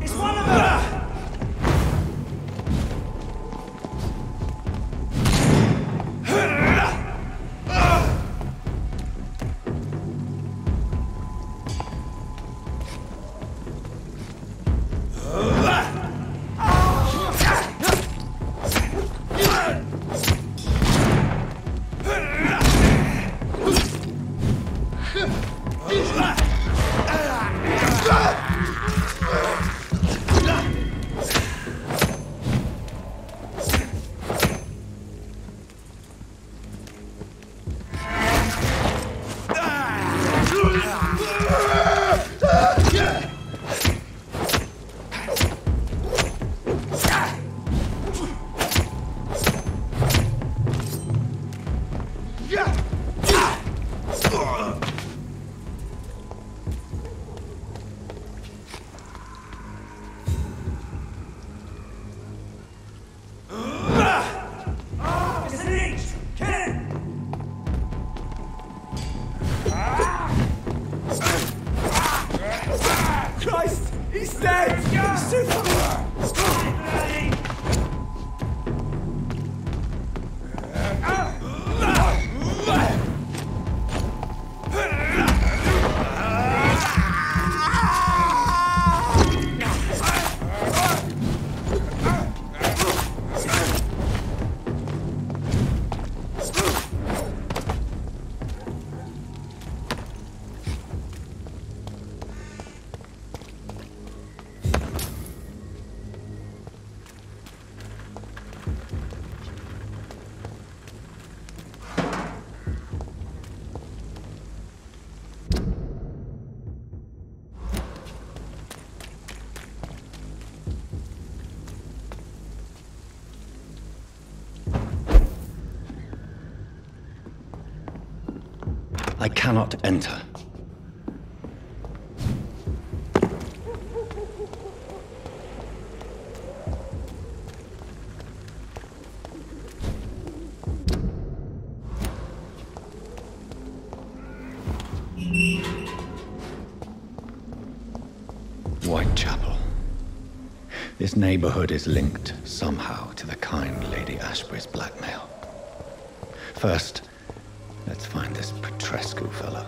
It's one of them! He's dead! I cannot enter. Whitechapel. This neighborhood is linked somehow to the kind Lady Ashbury's blackmail. First, let's find this Petrescu fellow.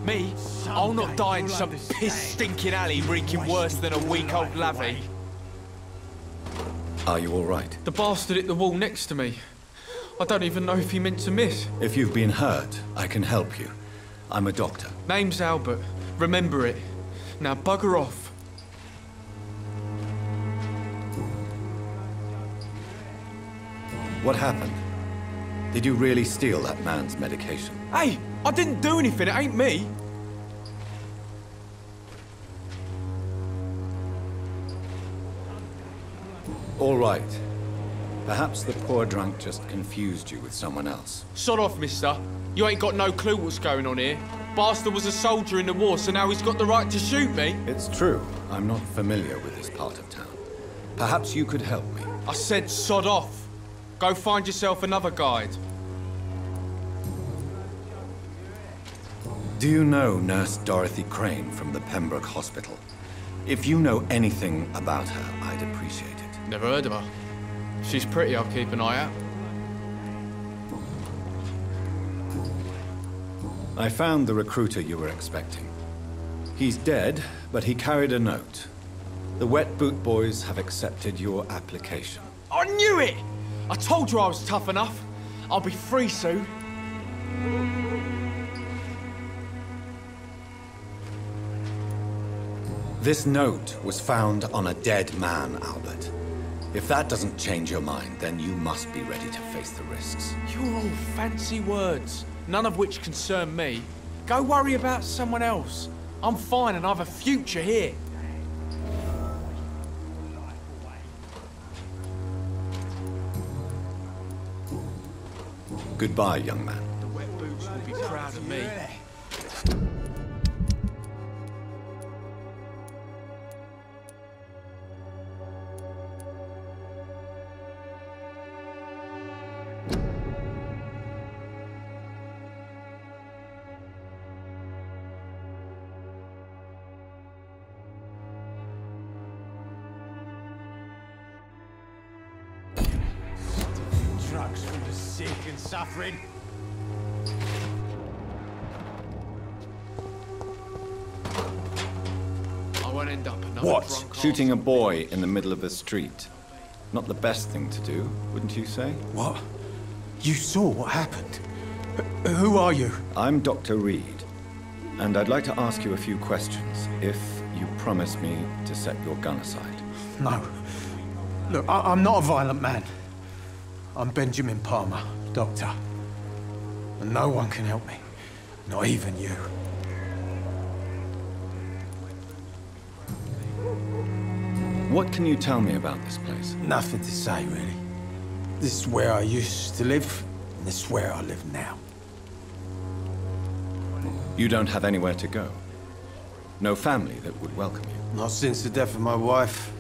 Me? I'll not die in some piss-stinking alley reeking worse than a week-old lavvy. Are you all right? The bastard hit the wall next to me. I don't even know if he meant to miss. If you've been hurt, I can help you. I'm a doctor. Name's Albert. Remember it. Now bugger off. What happened? Did you really steal that man's medication? Hey! I didn't do anything, it ain't me. All right. Perhaps the poor drunk just confused you with someone else. Sod off, mister. You ain't got no clue what's going on here. Bastard was a soldier in the war, so now he's got the right to shoot me. It's true. I'm not familiar with this part of town. Perhaps you could help me. I said sod off. Go find yourself another guide. Do you know Nurse Dorothy Crane from the Pembroke Hospital? If you know anything about her, I'd appreciate it. Never heard of her. If she's pretty, I'll keep an eye out. I found the recruiter you were expecting. He's dead, but he carried a note. The Wet Boot Boys have accepted your application. I knew it! I told you I was tough enough. I'll be free soon. This note was found on a dead man, Albert. If that doesn't change your mind, then you must be ready to face the risks. You're all fancy words, none of which concern me. Go worry about someone else. I'm fine and I have a future here. Goodbye, young man. The Wet Boots will be proud of me. Drugs for the sick and suffering. I won't end up another What? drunk Shooting a arsehole. boy in the middle of the street. Not the best thing to do, wouldn't you say? What? You saw what happened? Who are you? I'm Dr. Reed, and I'd like to ask you a few questions, if you promise me to set your gun aside. No. Look, I'm not a violent man. I'm Benjamin Palmer, doctor. And no one can help me. Not even you. What can you tell me about this place? Nothing to say, really. This is where I used to live, and this is where I live now. You don't have anywhere to go? No family that would welcome you? Not since the death of my wife,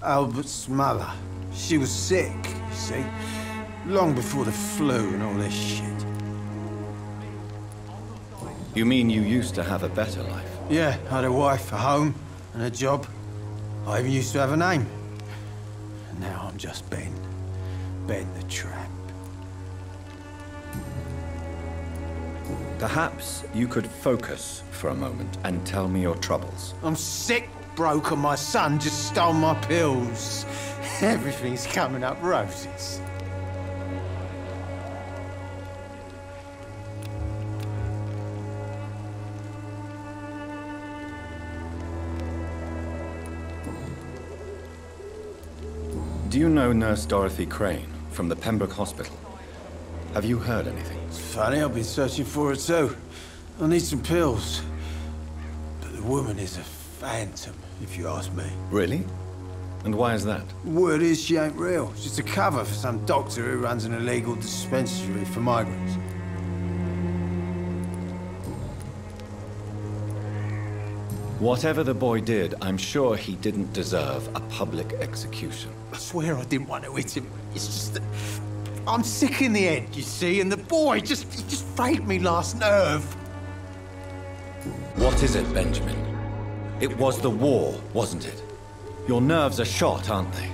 Albert's mother. She was sick, you see. Long before the flu and all this shit. You mean you used to have a better life? Yeah, I had a wife, a home, and a job. I even used to have a name. And now I'm just Ben. Ben the Tramp. Perhaps you could focus for a moment and tell me your troubles. I'm sick, broke, and my son just stole my pills. Everything's coming up roses. Do you know Nurse Dorothy Crane from the Pembroke Hospital? Have you heard anything? It's funny, I've been searching for her too. I need some pills. But the woman is a phantom, if you ask me. Really? And why is that? Word is she ain't real. She's a cover for some doctor who runs an illegal dispensary for migrants. Whatever the boy did, I'm sure he didn't deserve a public execution. I swear I didn't want to hit him. It's just that I'm sick in the head, you see, and the boy just frayed me last nerve. What is it, Benjamin? It was the war, wasn't it? Your nerves are shot, aren't they?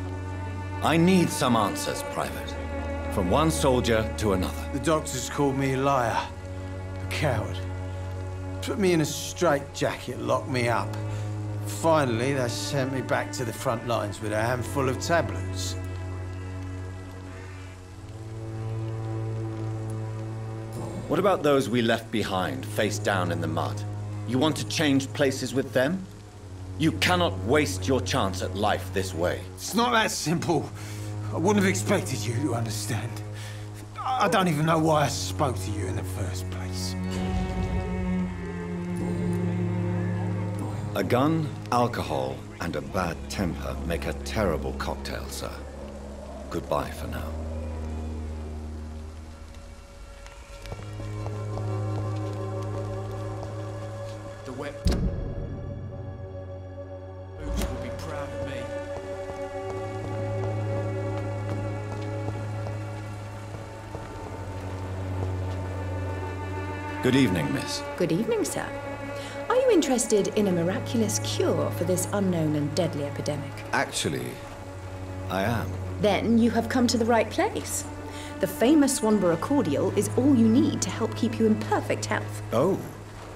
I need some answers, Private. From one soldier to another. The doctors called me a liar, a coward. Put me in a straitjacket, locked me up. Finally, they sent me back to the front lines with a handful of tablets. What about those we left behind, face down in the mud? You want to change places with them? You cannot waste your chance at life this way. It's not that simple. I wouldn't have expected you to understand. I don't even know why I spoke to you in the first place. A gun, alcohol, and a bad temper make a terrible cocktail, sir. Goodbye for now. The wet boots will be proud of me. Good evening, miss. Good evening, sir. Are you interested in a miraculous cure for this unknown and deadly epidemic? Actually, I am. Then you have come to the right place. The famous Swanborough cordial is all you need to help keep you in perfect health. Oh,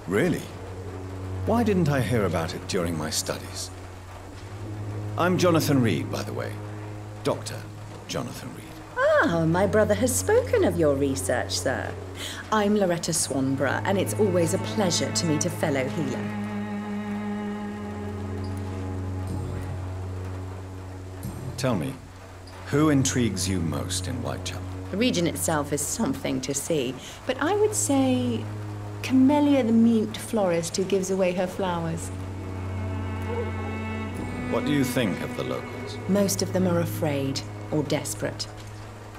really? Why didn't I hear about it during my studies? I'm Jonathan Reed, by the way. Dr. Jonathan Reed. Ah, my brother has spoken of your research, sir. I'm Loretta Swanborough, and it's always a pleasure to meet a fellow healer. Tell me, who intrigues you most in Whitechapel? The region itself is something to see, but I would say Camellia the mute florist who gives away her flowers. What do you think of the locals? Most of them are afraid or desperate.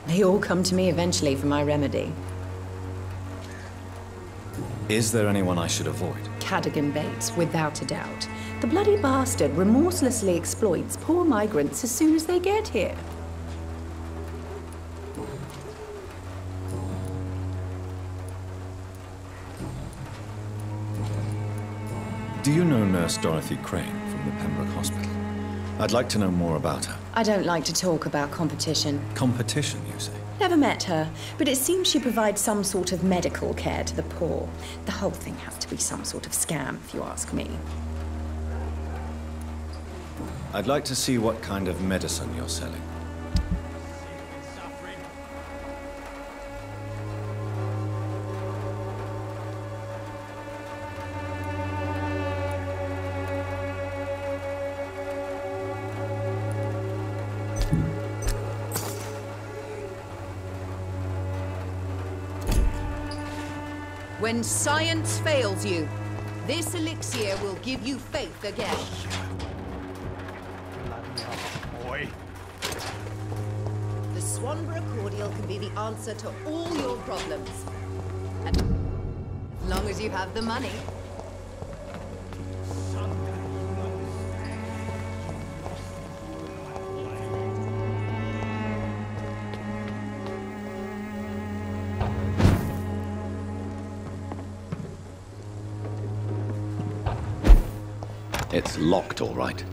They all come to me eventually for my remedy. Is there anyone I should avoid? Cadogan Bates, without a doubt. The bloody bastard remorselessly exploits poor migrants as soon as they get here. Do you know Nurse Dorothy Crane from the Pembroke Hospital? I'd like to know more about her. I don't like to talk about competition. Competition, you say? Never met her, but it seems she provides some sort of medical care to the poor. The whole thing has to be some sort of scam, if you ask me. I'd like to see what kind of medicine you're selling. When science fails you, this elixir will give you faith again. Boy. The Swanborough cordial can be the answer to all your problems. And as long as you have the money. It's locked, all right.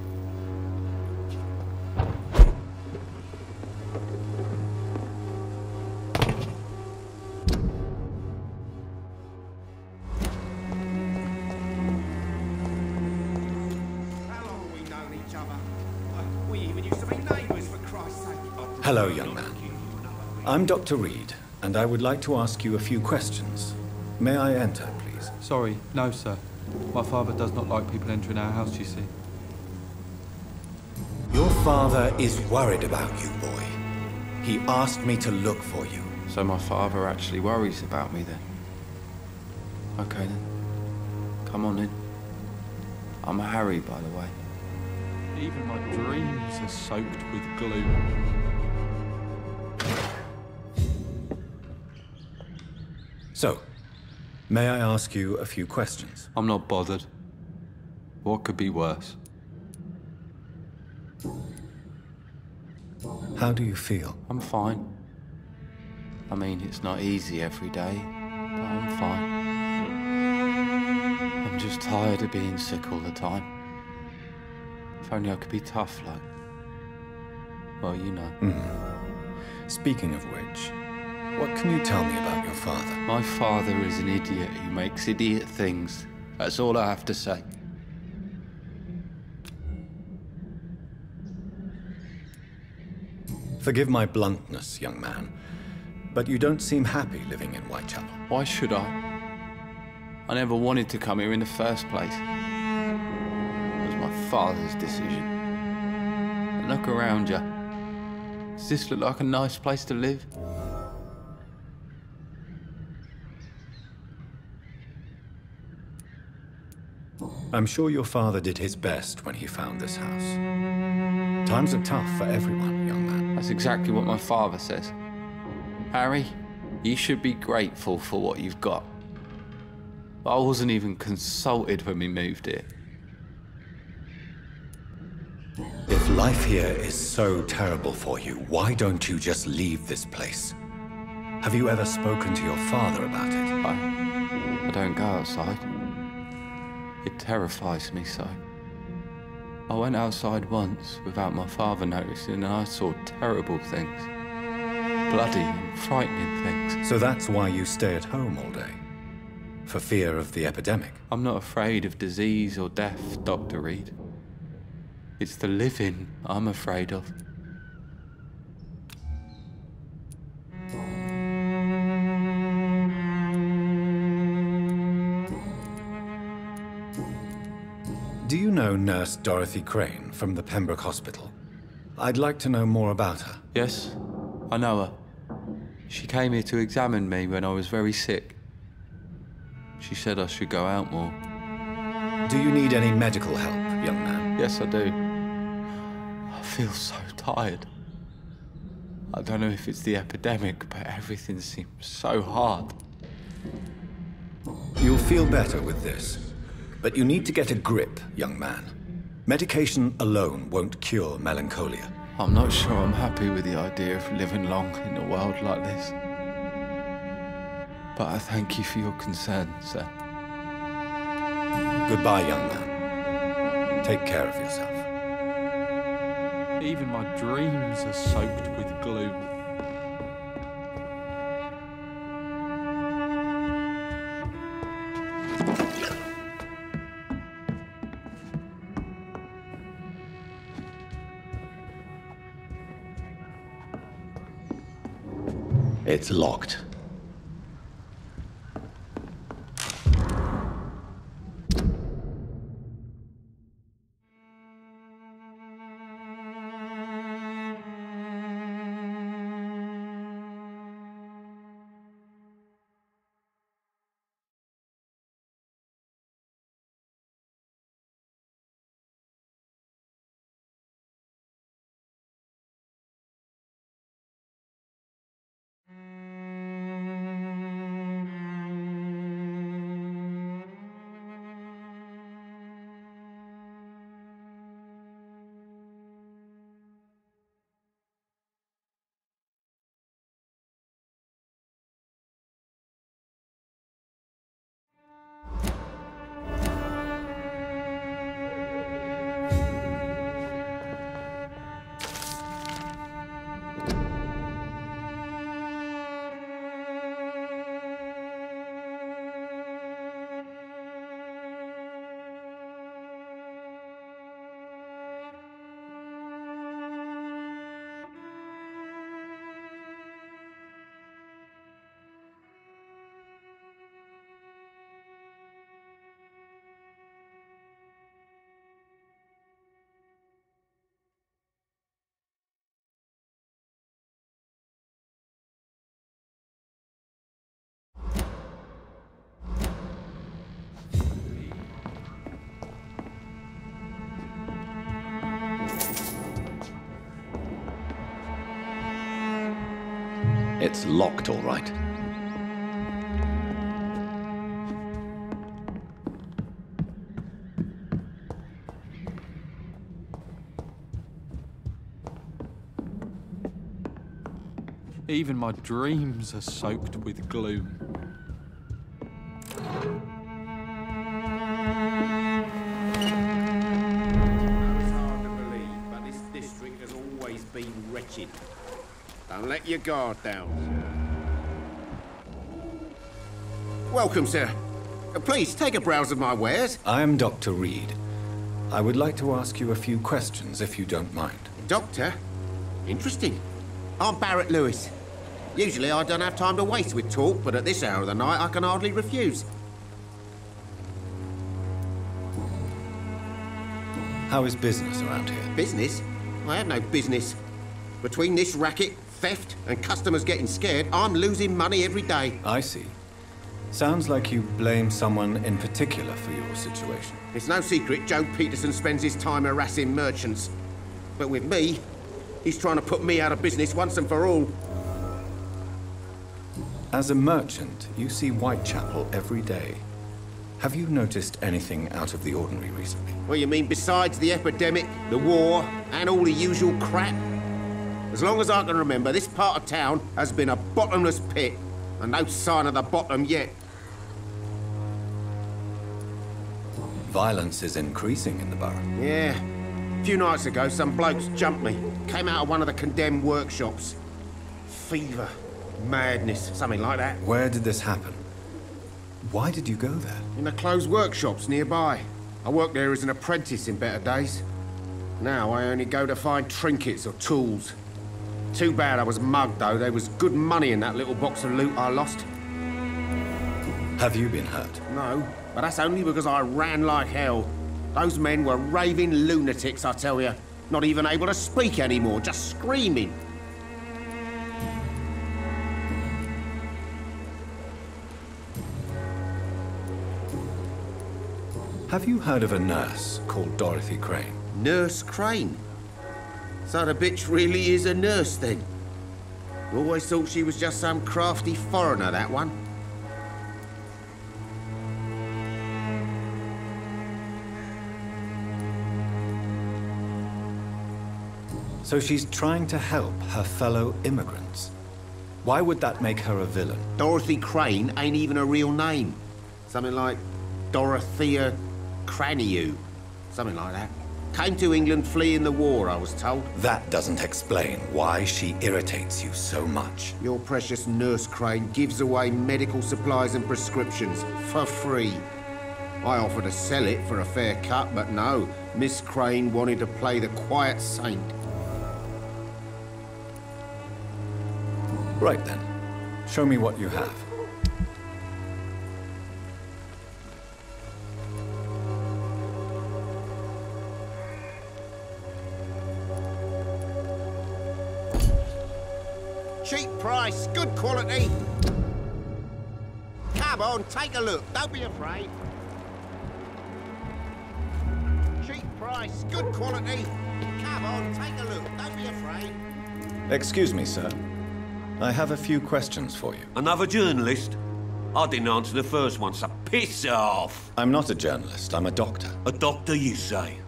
Hello, young man. I'm Dr. Reed, and I would like to ask you a few questions. May I enter, please? Sorry, no, sir. My father does not like people entering our house, you see. Your father is worried about you, boy. He asked me to look for you. So my father actually worries about me then? Okay then. Come on in. I'm Harry, by the way. Even my dreams are soaked with glue. So, may I ask you a few questions? I'm not bothered. What could be worse? How do you feel? I'm fine. I mean, it's not easy every day, but I'm fine. I'm just tired of being sick all the time. If only I could be tough, like... well, you know. Speaking of which, what can you tell me about your father? My father is an idiot who makes idiot things. That's all I have to say. Forgive my bluntness, young man, but you don't seem happy living in Whitechapel. Why should I? I never wanted to come here in the first place. It was my father's decision. And look around you. Does this look like a nice place to live? I'm sure your father did his best when he found this house. Times are tough for everyone, young man. That's exactly what my father says. Harry, you should be grateful for what you've got. I wasn't even consulted when we moved here. If life here is so terrible for you, why don't you just leave this place? Have you ever spoken to your father about it? I don't go outside. It terrifies me so. I went outside once without my father noticing and I saw terrible things. Bloody and frightening things. So that's why you stay at home all day? For fear of the epidemic? I'm not afraid of disease or death, Dr. Reed. It's the living I'm afraid of. Do you know Nurse Dorothy Crane from the Pembroke Hospital? I'd like to know more about her. Yes, I know her. She came here to examine me when I was very sick. She said I should go out more. Do you need any medical help, young man? Yes, I do. I feel so tired. I don't know if it's the epidemic, but everything seems so hard. You'll feel better with this. But you need to get a grip, young man. Medication alone won't cure melancholia. I'm not sure I'm happy with the idea of living long in a world like this. But I thank you for your concern, sir. Goodbye, young man. Take care of yourself. Even my dreams are soaked with glue. It's locked. It's locked, all right. Even my dreams are soaked with gloom. It's hard to believe, but this district has always been wretched. Don't let your guard down. Welcome, sir. Please, take a browse of my wares. I am Dr. Reed. I would like to ask you a few questions, if you don't mind. Doctor? Interesting. I'm Barrett Lewis. Usually I don't have time to waste with talk, but at this hour of the night I can hardly refuse. How is business around here? Business? I have no business. Between this racket, theft, and customers getting scared, I'm losing money every day. I see. Sounds like you blame someone in particular for your situation. It's no secret Joe Peterson spends his time harassing merchants. But with me, he's trying to put me out of business once and for all. As a merchant, you see Whitechapel every day. Have you noticed anything out of the ordinary recently? Well, you mean besides the epidemic, the war, and all the usual crap? As long as I can remember, this part of town has been a bottomless pit, and no sign of the bottom yet. Violence is increasing in the borough. Yeah. A few nights ago, some blokes jumped me. Came out of one of the condemned workshops. Fever. Madness, something like that. Where did this happen? Why did you go there? In the closed workshops nearby. I worked there as an apprentice in better days. Now I only go to find trinkets or tools. Too bad I was mugged, though. There was good money in that little box of loot I lost. Have you been hurt? No, but that's only because I ran like hell. Those men were raving lunatics, I tell you. Not even able to speak anymore, just screaming. Have you heard of a nurse called Dorothy Crane? Nurse Crane? So the bitch really is a nurse, then? Always thought she was just some crafty foreigner, that one. So she's trying to help her fellow immigrants. Why would that make her a villain? Dorothy Crane ain't even a real name. Something like Dorothea Craniu. Something like that. Came to England fleeing the war, I was told. That doesn't explain why she irritates you so much. Your precious Nurse Crane gives away medical supplies and prescriptions for free. I offered to sell it for a fair cut, but no. Miss Crane wanted to play the quiet saint. Right then. Show me what you have. Cheap price, good quality. Come on, take a look. Don't be afraid. Cheap price, good quality. Come on, take a look. Don't be afraid. Excuse me, sir. I have a few questions for you. Another journalist? I didn't answer the first one, so piss off. I'm not a journalist, I'm a doctor. A doctor, you say?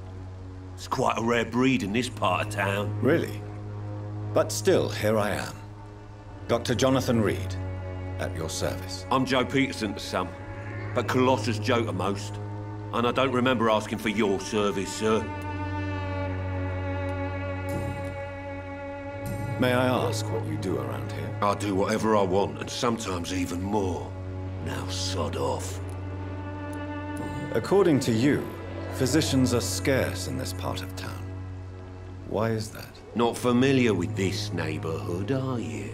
It's quite a rare breed in this part of town. Really? But still, here I am. Dr. Jonathan Reed, at your service. I'm Joe Peterson to some, but Colossus Joe to most. And I don't remember asking for your service, sir. May I ask what you do around here? I do whatever I want, and sometimes even more. Now sod off. According to you, physicians are scarce in this part of town. Why is that? Not familiar with this neighborhood, are you?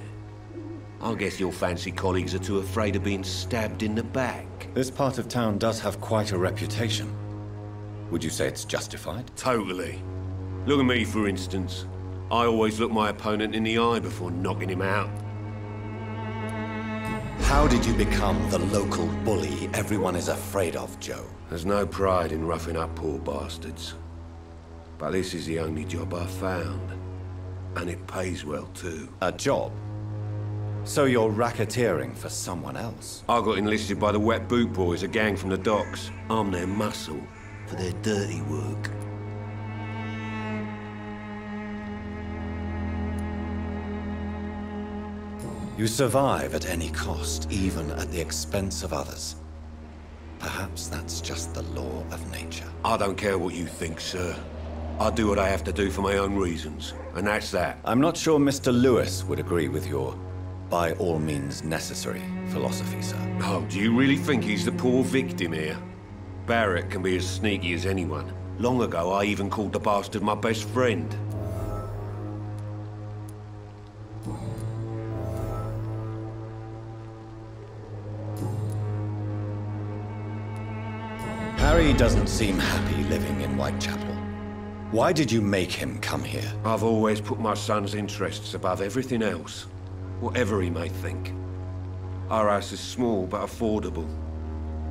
I guess your fancy colleagues are too afraid of being stabbed in the back. This part of town does have quite a reputation. Would you say it's justified? Totally. Look at me, for instance. I always look my opponent in the eye before knocking him out. How did you become the local bully everyone is afraid of, Joe? There's no pride in roughing up poor bastards. But this is the only job I've found. And it pays well, too. A job? So you're racketeering for someone else? I got enlisted by the Wet Boot Boys, a gang from the docks. I'm their muscle for their dirty work. You survive at any cost, even at the expense of others. Perhaps that's just the law of nature. I don't care what you think, sir. I do what I have to do for my own reasons, and that's that. I'm not sure Mr. Lewis would agree with your by all means necessary philosophy, sir. Oh, do you really think he's the poor victim here? Barrett can be as sneaky as anyone. Long ago, I even called the bastard my best friend. Harry doesn't seem happy living in Whitechapel. Why did you make him come here? I've always put my son's interests above everything else, whatever he may think. Our house is small but affordable.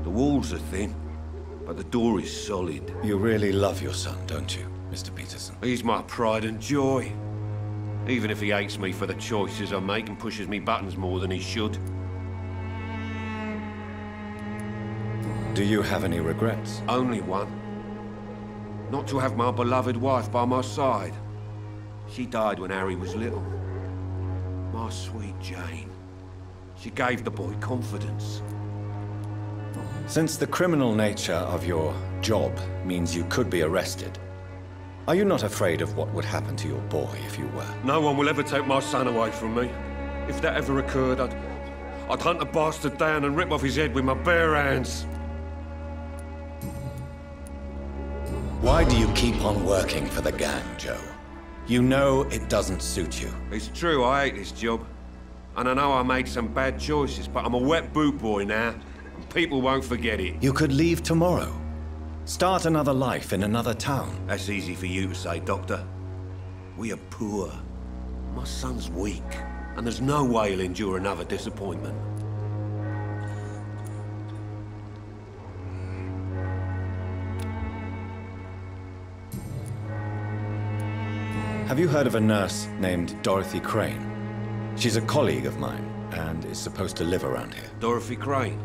The walls are thin, but the door is solid. You really love your son, don't you, Mr. Peterson? He's my pride and joy. Even if he hates me for the choices I make and pushes me buttons more than he should. Do you have any regrets? Only one. Not to have my beloved wife by my side. She died when Harry was little. My sweet Jane. She gave the boy confidence. Since the criminal nature of your job means you could be arrested, are you not afraid of what would happen to your boy if you were? No one will ever take my son away from me. If that ever occurred, I'd hunt the bastard down and rip off his head with my bare hands. Why do you keep on working for the gang, Joe? You know it doesn't suit you. It's true, I hate this job. And I know I made some bad choices, but I'm a wet boot boy now, and people won't forget it. You could leave tomorrow. Start another life in another town. That's easy for you to say, Doctor. We are poor. My son's weak, and there's no way he'll endure another disappointment. Have you heard of a nurse named Dorothy Crane? She's a colleague of mine, and is supposed to live around here. Dorothy Crane?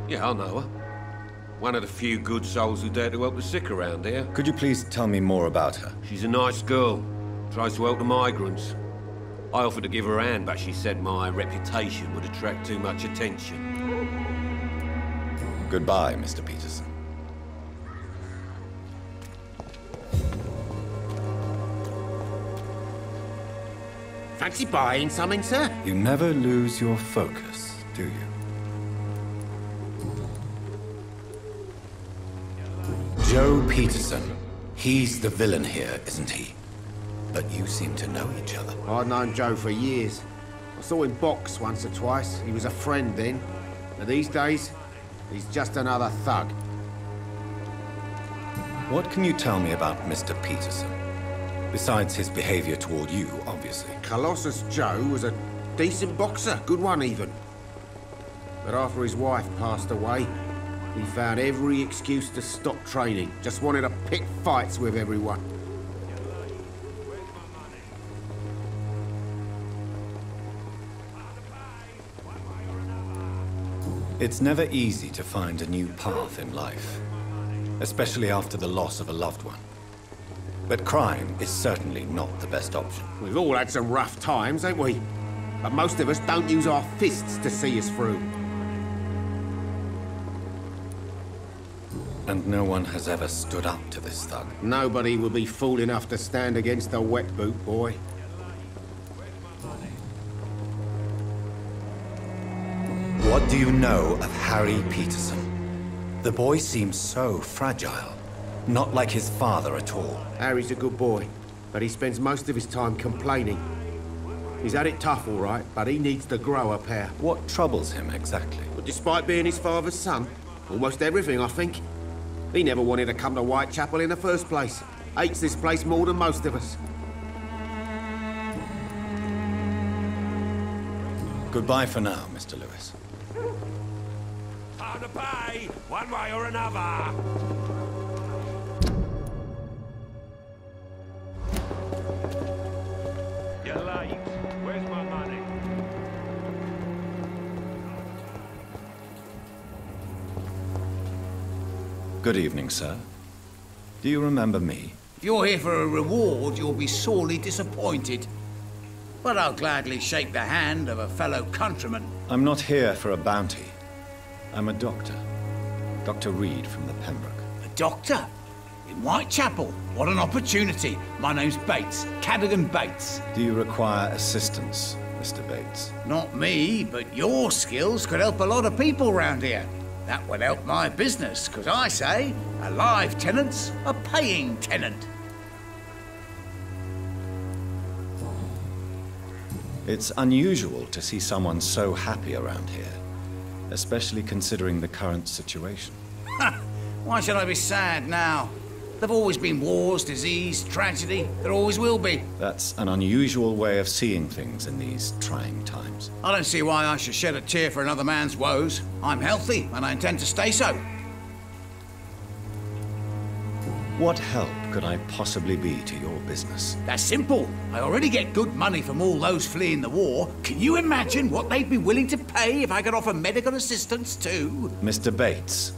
Yeah, I know her. One of the few good souls who dare to help the sick around here. Could you please tell me more about her? She's a nice girl. Tries to help the migrants. I offered to give her a hand, but she said my reputation would attract too much attention. Goodbye, Mr. Peterson. Fancy buying something, sir? You never lose your focus, do you? Joe Peterson. He's the villain here, isn't he? But you seem to know each other. I've known Joe for years. I saw him box once or twice. He was a friend then. But these days, he's just another thug. What can you tell me about Mr. Peterson? Besides his behavior toward you, obviously. Colossus Joe was a decent boxer, good one even. But after his wife passed away, he found every excuse to stop training. Just wanted to pick fights with everyone. It's never easy to find a new path in life, especially after the loss of a loved one. But crime is certainly not the best option. We've all had some rough times, ain't we? But most of us don't use our fists to see us through. And no one has ever stood up to this thug. Nobody would be fool enough to stand against the wet boot boy. What do you know of Harry Peterson? The boy seems so fragile. Not like his father at all. Harry's a good boy, but he spends most of his time complaining. He's had it tough, all right, but he needs to grow a pair. What troubles him exactly? But despite being his father's son, almost everything, I think. He never wanted to come to Whitechapel in the first place. Hates this place more than most of us. Goodbye for now, Mr. Lewis. Time to pay, one way or another. You're late. Where's my money? Good evening, sir. Do you remember me? If you're here for a reward, you'll be sorely disappointed. But I'll gladly shake the hand of a fellow countryman. I'm not here for a bounty. I'm a doctor. Dr. Reed from the Pembroke. A doctor? In Whitechapel? What an opportunity. My name's Bates. Cadogan Bates. Do you require assistance, Mr. Bates? Not me, but your skills could help a lot of people round here. That would help my business, because I say, a live tenant's a paying tenant. It's unusual to see someone so happy around here, especially considering the current situation. Why should I be sad now? There've always been wars, disease, tragedy. There always will be. That's an unusual way of seeing things in these trying times. I don't see why I should shed a tear for another man's woes. I'm healthy, and I intend to stay so. What help could I possibly be to your business? That's simple. I already get good money from all those fleeing the war. Can you imagine what they'd be willing to pay if I could offer medical assistance too? Mr. Bates,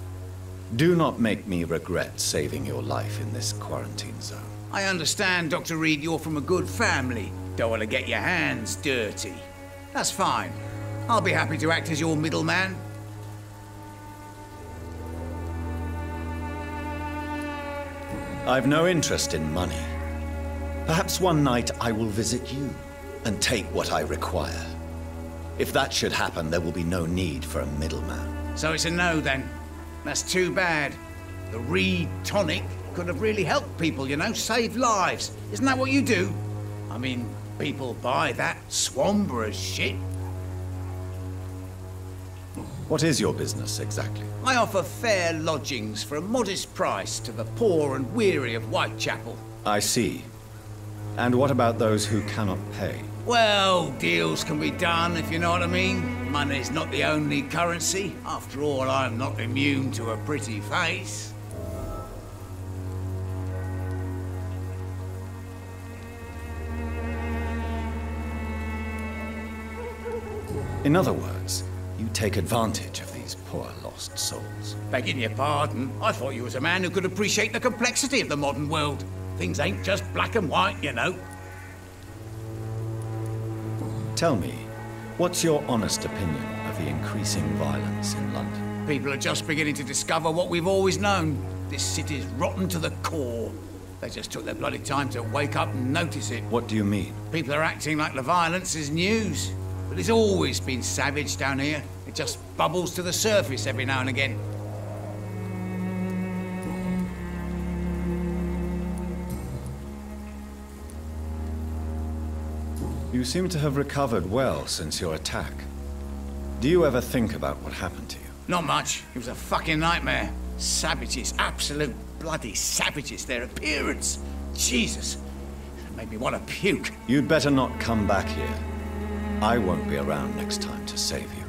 do not make me regret saving your life in this quarantine zone. I understand, Dr. Reed, you're from a good family. Don't want to get your hands dirty. That's fine. I'll be happy to act as your middleman. I've no interest in money. Perhaps one night I will visit you and take what I require. If that should happen, there will be no need for a middleman. So it's a no, then. That's too bad. The Reed tonic could have really helped people, you know, saved lives. Isn't that what you do? I mean, people buy that Swamburgh shit. What is your business, exactly? I offer fair lodgings for a modest price to the poor and weary of Whitechapel. I see. And what about those who cannot pay? Well, deals can be done, if you know what I mean. Money's not the only currency. After all, I'm not immune to a pretty face. In other words, you take advantage of these poor lost souls. Begging your pardon, I thought you was a man who could appreciate the complexity of the modern world. Things ain't just black and white, you know. Tell me, what's your honest opinion of the increasing violence in London? People are just beginning to discover what we've always known. This city's rotten to the core. They just took their bloody time to wake up and notice it. What do you mean? People are acting like the violence is news. But it's always been savage down here. It just bubbles to the surface every now and again. You seem to have recovered well since your attack. Do you ever think about what happened to you? Not much. It was a fucking nightmare. Savages, absolute bloody savages. Their appearance. Jesus. It made me want to puke. You'd better not come back here. I won't be around next time to save you.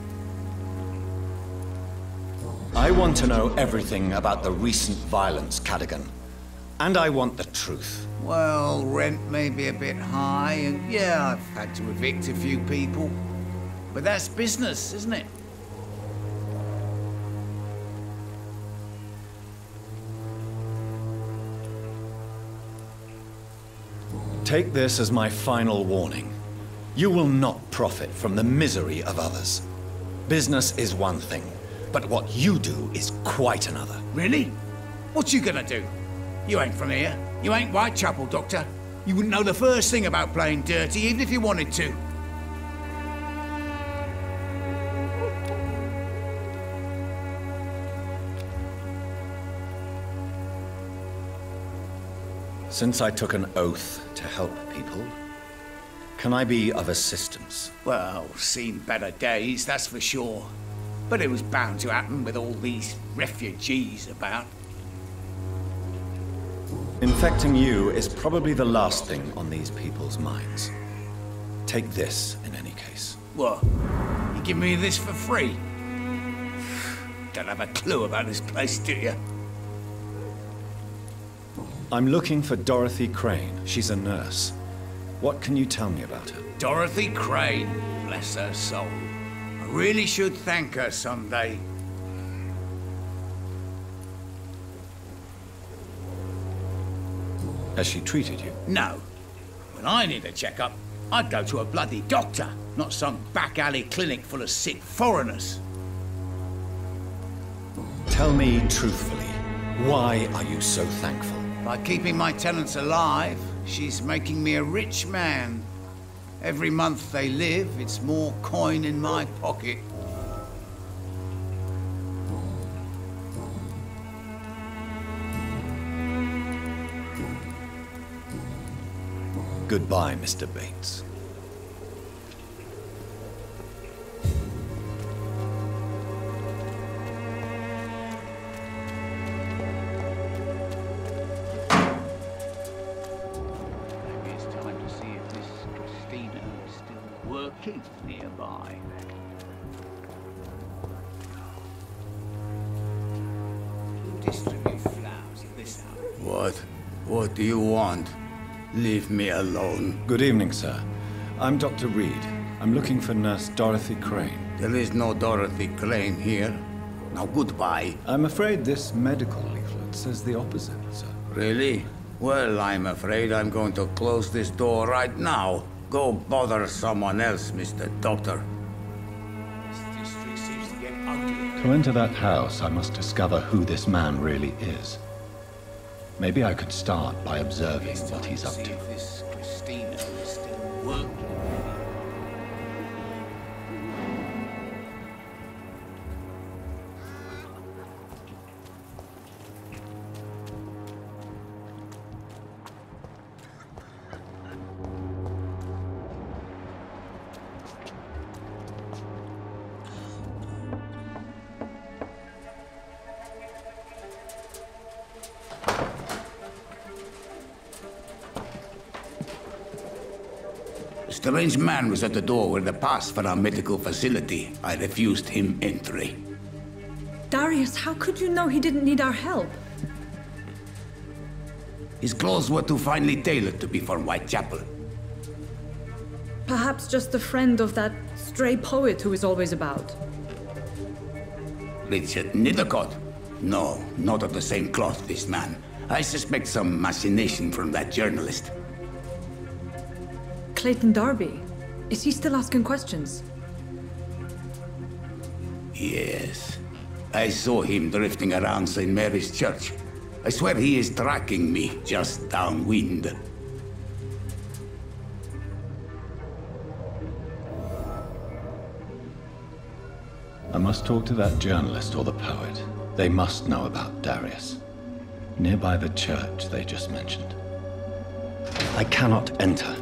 I want to know everything about the recent violence, Cadogan. And I want the truth. Well, rent may be a bit high, and yeah, I've had to evict a few people. But that's business, isn't it? Take this as my final warning. You will not profit from the misery of others. Business is one thing, but what you do is quite another. Really? What you gonna do? You ain't from here. You ain't Whitechapel, Doctor. You wouldn't know the first thing about playing dirty, even if you wanted to. Since I took an oath to help people, can I be of assistance? Well, seen better days, that's for sure. But it was bound to happen with all these refugees about. Infecting you is probably the last thing on these people's minds. Take this, in any case. What? You give me this for free? Don't have a clue about this place, do you? I'm looking for Dorothy Crane. She's a nurse. What can you tell me about her? Dorothy Crane, bless her soul. I really should thank her someday. Has she treated you? No. When I need a checkup, I'd go to a bloody doctor, not some back alley clinic full of sick foreigners. Tell me truthfully, why are you so thankful? By keeping my tenants alive, she's making me a rich man. Every month they live, it's more coin in my pocket. Goodbye, Mr. Bates. Maybe it's time to see if this Christina is still working nearby. You distribute flowers in this house. What? What do you want? Leave me alone. Good evening, sir. I'm Dr. Reed. I'm looking for Nurse Dorothy Crane. There is no Dorothy Crane here. Now goodbye. I'm afraid this medical leaflet says the opposite, sir. Really? Well, I'm afraid I'm going to close this door right now. Go bother someone else, Mr. Doctor. This district seems to get uglier. To enter that house, I must discover who this man really is. Maybe I could start by observing what he's up See to. if this Christina is still working. A strange man was at the door with a pass for our medical facility. I refused him entry. Darius, how could you know he didn't need our help? His clothes were too finely tailored to be from Whitechapel. Perhaps just a friend of that stray poet who is always about. Richard Nithercott? No, not of the same cloth, this man. I suspect some machination from that journalist. Clayton Darby. Is he still asking questions? Yes. I saw him drifting around St. Mary's Church. I swear he is tracking me just downwind. I must talk to that journalist or the poet. They must know about Darius. Nearby the church they just mentioned. I cannot enter.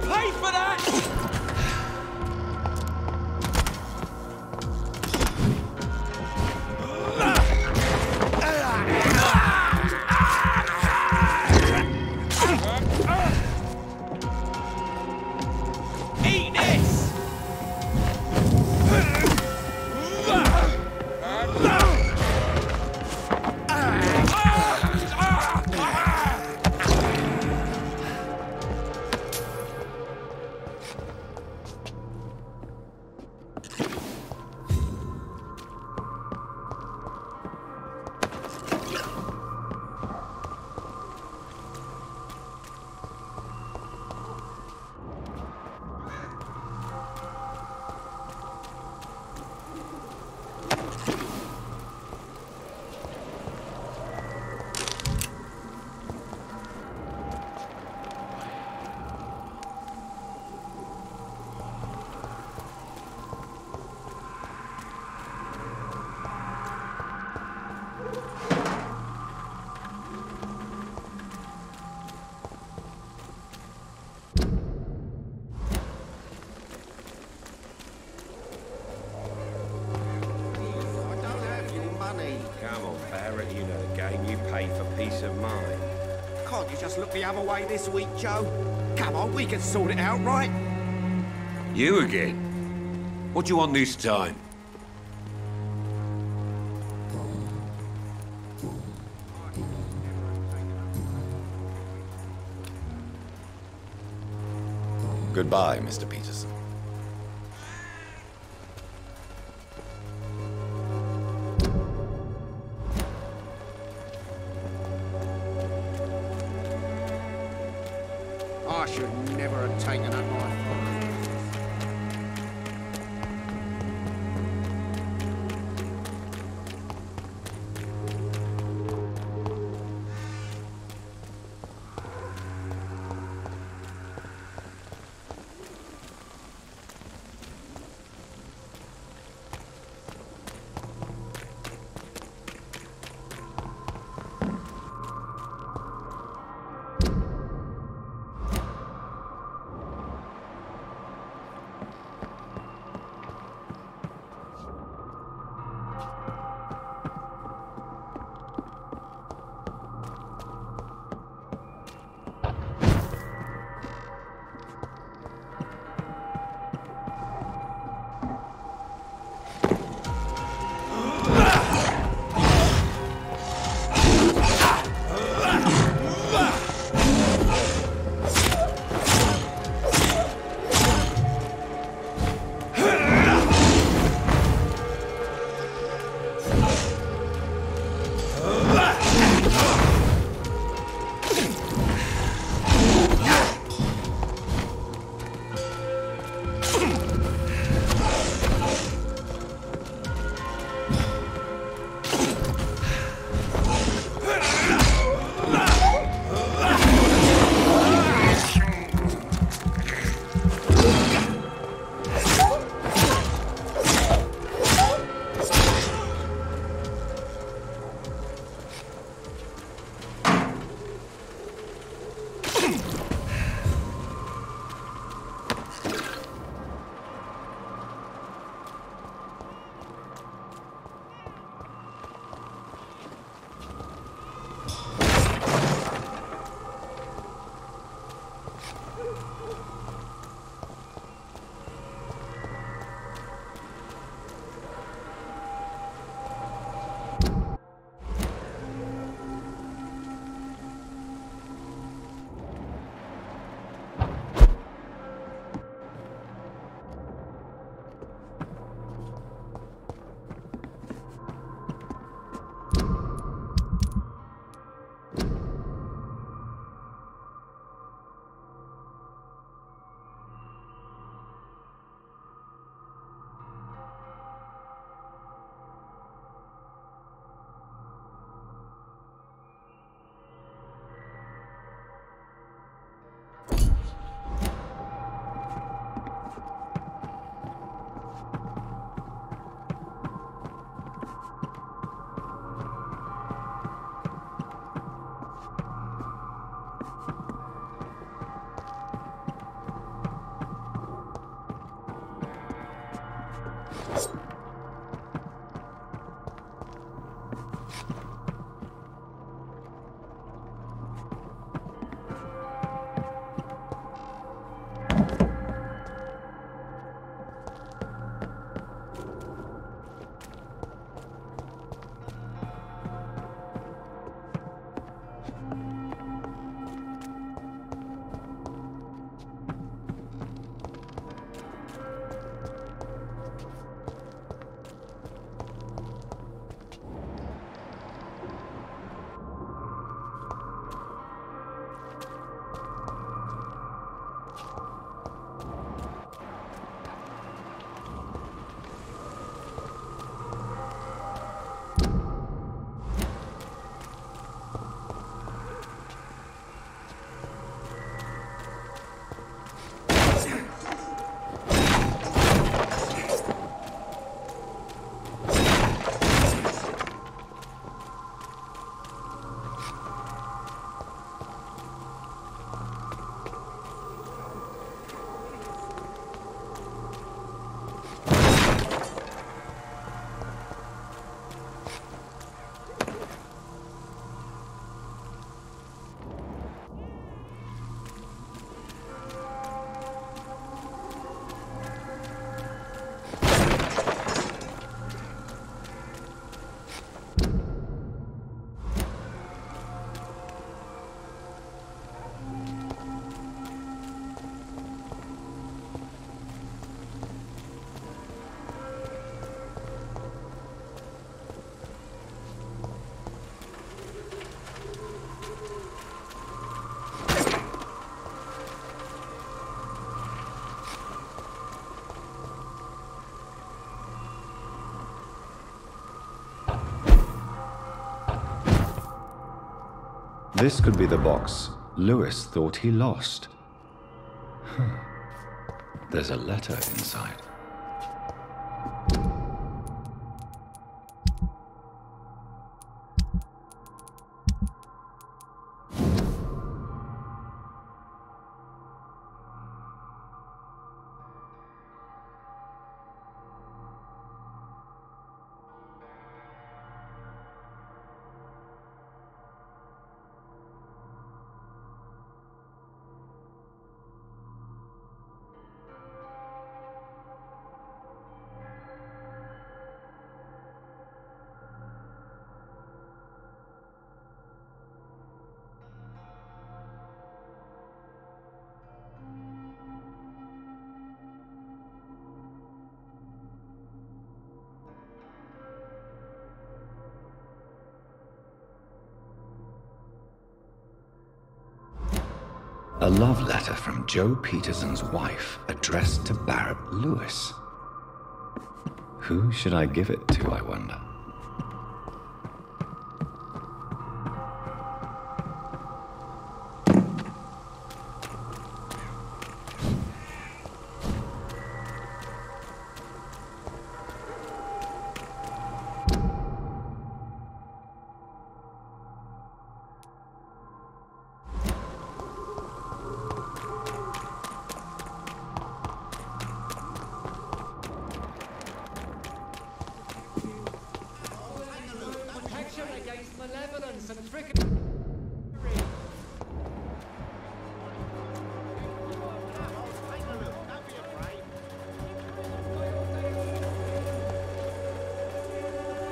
pay for that! Eat this! Come on, Barrett, you know the game. You pay for peace of mind. Can't you just look the other way this week, Joe? Come on, we can sort it out, right? You again? What do you want this time? Goodbye, Mr. Peterson. I should never have taken up my phone. This could be the box Lewis thought he lost. There's a letter inside. A love letter from Joe Peterson's wife, addressed to Barrett Lewis. Who should I give it to, I wonder?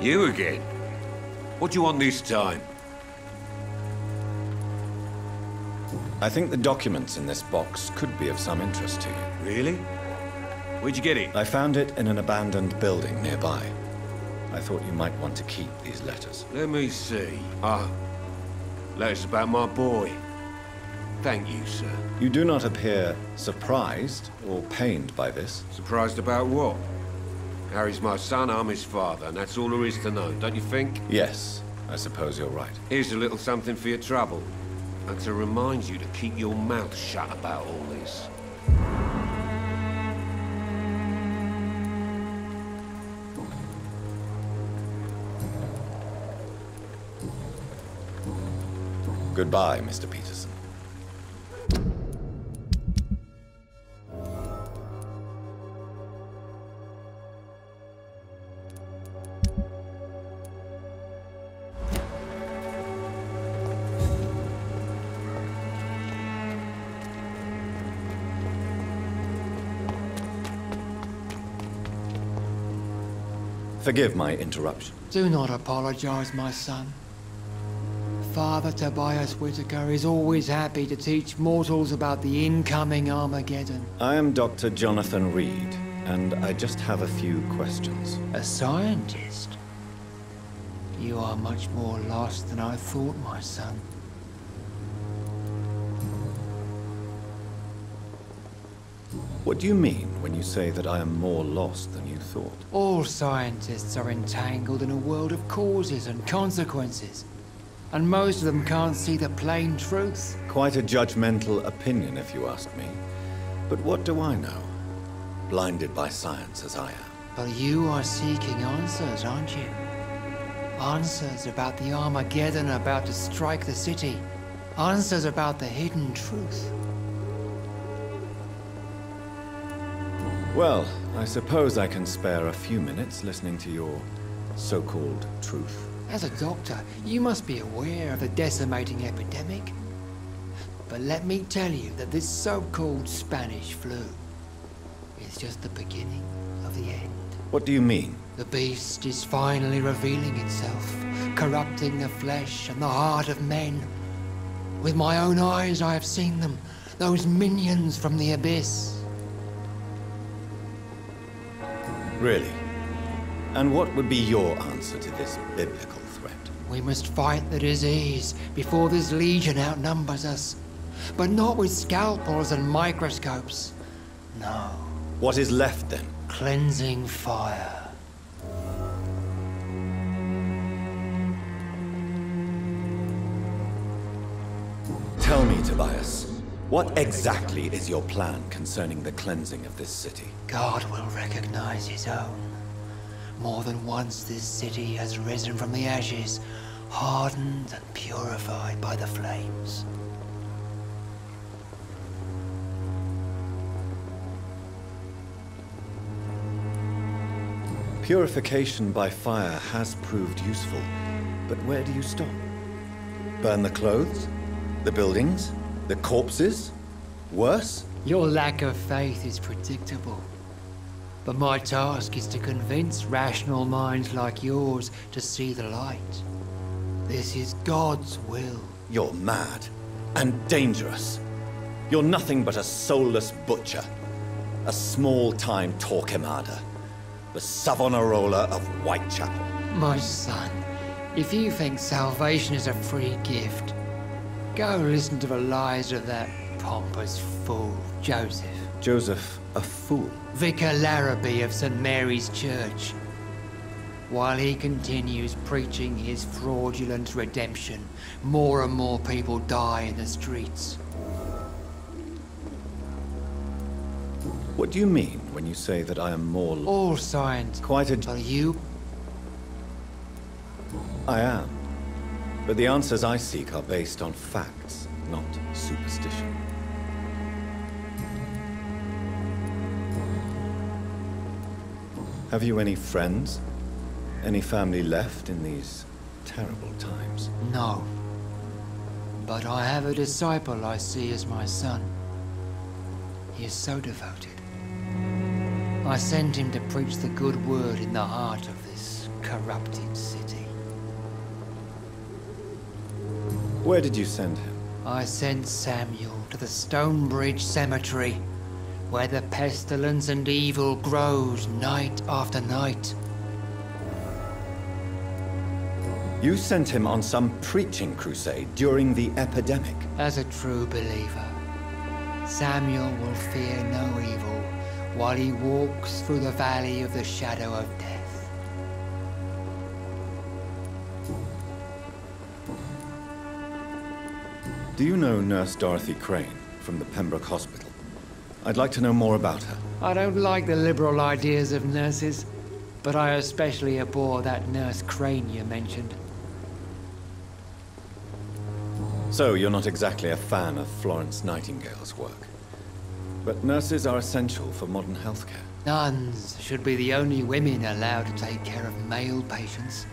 You again? What do you want this time? I think the documents in this box could be of some interest to you. Really? Where'd you get it? I found it in an abandoned building nearby. I thought you might want to keep these letters. Let me see. Letters about my boy. Thank you, sir. You do not appear surprised or pained by this. Surprised about what? Harry's my son, I'm his father, and that's all there is to know, don't you think? Yes, I suppose you're right. Here's a little something for your trouble, and to remind you to keep your mouth shut about all this. Goodbye, Mr. Peterson. Forgive my interruption. Do not apologize, my son. Father Tobias Whitaker is always happy to teach mortals about the incoming Armageddon. I am Dr. Jonathan Reed, and I just have a few questions. A scientist? You are much more lost than I thought, my son. What do you mean when you say that I am more lost than you thought? All scientists are entangled in a world of causes and consequences. And most of them can't see the plain truth. Quite a judgmental opinion, if you ask me. But what do I know? Blinded by science as I am. But you are seeking answers, aren't you? Answers about the Armageddon about to strike the city. Answers about the hidden truth. Well, I suppose I can spare a few minutes listening to your so-called truth. As a doctor, you must be aware of the decimating epidemic. But let me tell you that this so-called Spanish flu is just the beginning of the end. What do you mean? The beast is finally revealing itself, corrupting the flesh and the heart of men. With my own eyes I have seen them, those minions from the abyss. Really? And what would be your answer to this biblical threat? We must fight the disease before this legion outnumbers us. But not with scalpels and microscopes. No. What is left then? Cleansing fire. me, Tobias. What exactly is your plan concerning the cleansing of this city? God will recognize his own. More than once this city has risen from the ashes, hardened and purified by the flames. Purification by fire has proved useful, but where do you stop? Burn the clothes? The buildings? The corpses? Worse? Your lack of faith is predictable. But my task is to convince rational minds like yours to see the light. This is God's will. You're mad and dangerous. You're nothing but a soulless butcher. A small-time Torquemada. The Savonarola of Whitechapel. My son, if you think salvation is a free gift, go listen to the lies of that pompous fool, Joseph. Joseph, a fool? Vicar Larrabee of St. Mary's Church. While he continues preaching his fraudulent redemption, more and more people die in the streets. What do you mean when you say that I am more... All science. Quite a... Are you? I am. But the answers I seek are based on facts, not superstition. Have you any friends? Any family left in these terrible times? No. But I have a disciple I see as my son. He is so devoted. I sent him to preach the good word in the heart of this corrupted city. Where did you send him? I sent Samuel to the Stonebridge Cemetery, where the pestilence and evil grows night after night. You sent him on some preaching crusade during the epidemic. As a true believer, Samuel will fear no evil while he walks through the valley of the shadow of death. Do you know Nurse Dorothy Crane from the Pembroke Hospital? I'd like to know more about her. I don't like the liberal ideas of nurses, but I especially abhor that Nurse Crane you mentioned. So, you're not exactly a fan of Florence Nightingale's work. But nurses are essential for modern healthcare. Nuns should be the only women allowed to take care of male patients.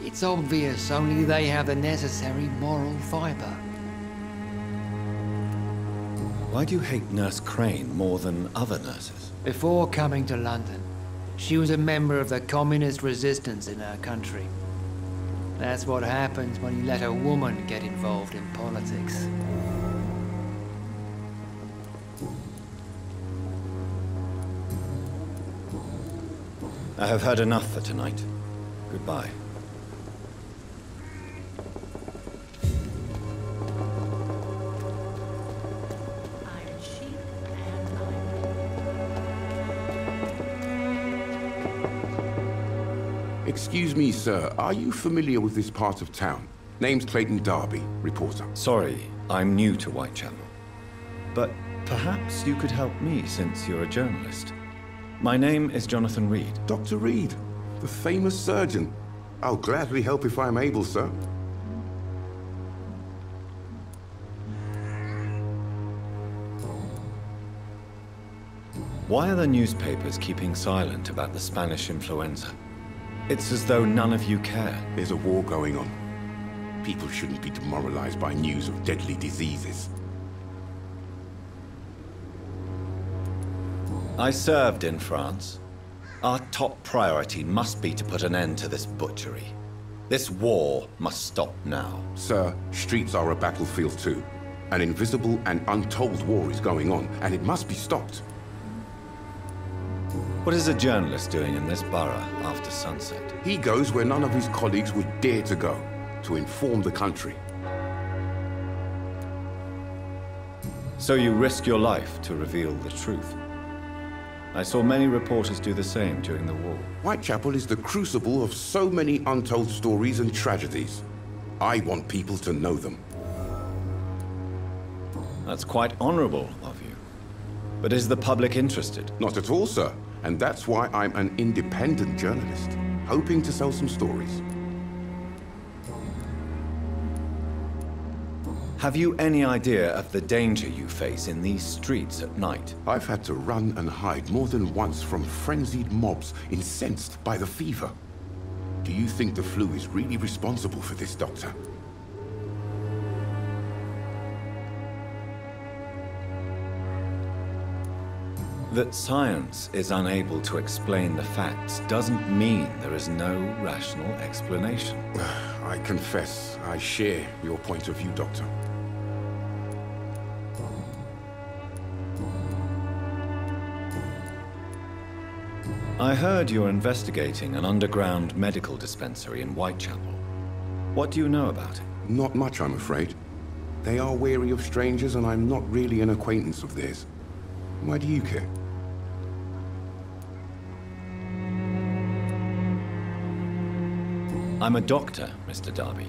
It's obvious only they have the necessary moral fiber. Why do you hate Nurse Crane more than other nurses? Before coming to London, she was a member of the communist resistance in her country. That's what happens when you let a woman get involved in politics. I have heard enough for tonight. Goodbye. Excuse me, sir. Are you familiar with this part of town? Name's Clayton Darby, reporter. Sorry, I'm new to Whitechapel. But perhaps you could help me since you're a journalist. My name is Jonathan Reed. Dr. Reed, the famous surgeon. I'll gladly help if I'm able, sir. Why are the newspapers keeping silent about the Spanish influenza? It's as though none of you care. There's a war going on. People shouldn't be demoralized by news of deadly diseases. I served in France. Our top priority must be to put an end to this butchery. This war must stop now. Sir, streets are a battlefield too. An invisible and untold war is going on, and it must be stopped. What is a journalist doing in this borough after sunset? He goes where none of his colleagues would dare to go, to inform the country. So you risk your life to reveal the truth. I saw many reporters do the same during the war. Whitechapel is the crucible of so many untold stories and tragedies. I want people to know them. That's quite honorable of you. But is the public interested? Not at all, sir. And that's why I'm an independent journalist, hoping to sell some stories. Have you any idea of the danger you face in these streets at night? I've had to run and hide more than once from frenzied mobs incensed by the fever. Do you think the flu is really responsible for this, Doctor? That science is unable to explain the facts doesn't mean there is no rational explanation. I confess, I share your point of view, Doctor. I heard you're investigating an underground medical dispensary in Whitechapel. What do you know about it? Not much, I'm afraid. They are wary of strangers, and I'm not really an acquaintance of theirs. Why do you care? I'm a doctor, Mr. Darby.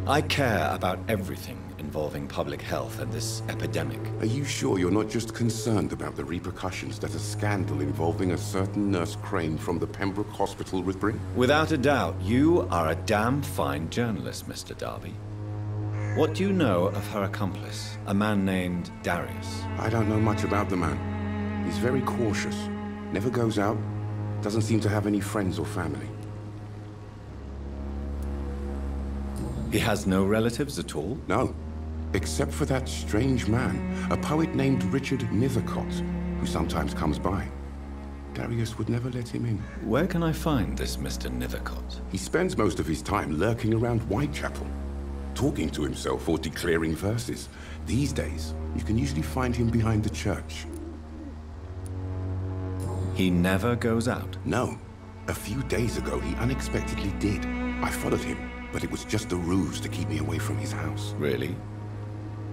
I care about everything involving public health and this epidemic. Are you sure you're not just concerned about the repercussions that a scandal involving a certain Nurse Crane from the Pembroke Hospital would bring? Without a doubt, you are a damn fine journalist, Mr. Darby. What do you know of her accomplice, a man named Darius? I don't know much about the man. He's very cautious, never goes out, doesn't seem to have any friends or family. He has no relatives at all? No, except for that strange man, a poet named Richard Nethercott, who sometimes comes by. Darius would never let him in. Where can I find this Mr. Nethercott? He spends most of his time lurking around Whitechapel, talking to himself or declaring verses. These days, you can usually find him behind the church. He never goes out? No. A few days ago, he unexpectedly did. I followed him, but it was just a ruse to keep me away from his house. Really?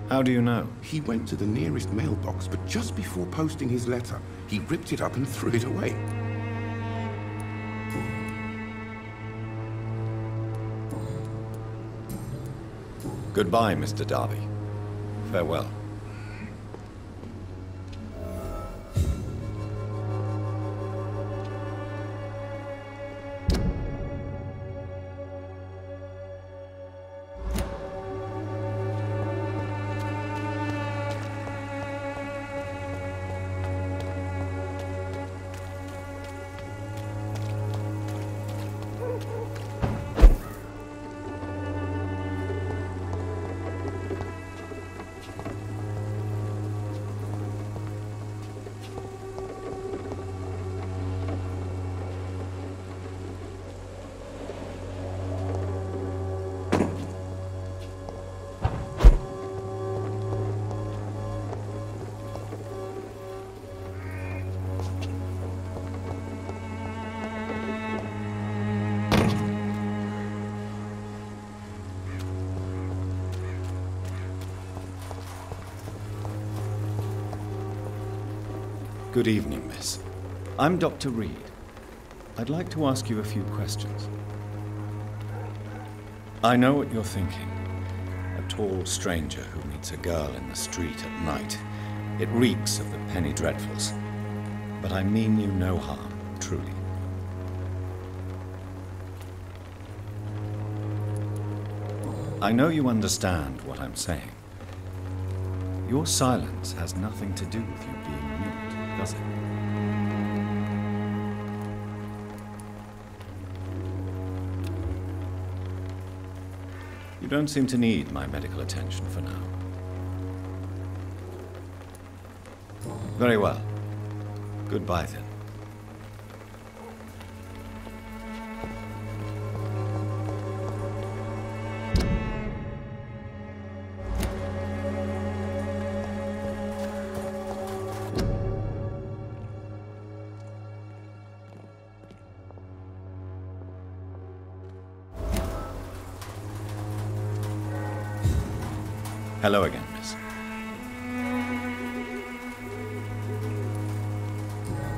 How do you know? He went to the nearest mailbox, but just before posting his letter, he ripped it up and threw it away. Goodbye, Mr. Darby. Farewell. Good evening, miss. I'm Dr. Reed. I'd like to ask you a few questions. I know what you're thinking. A tall stranger who meets a girl in the street at night. It reeks of the penny dreadfuls. But I mean you no harm, truly. I know you understand what I'm saying. Your silence has nothing to do with you being mute, does it? You don't seem to need my medical attention for now. Very well. Goodbye then. Hello again, miss.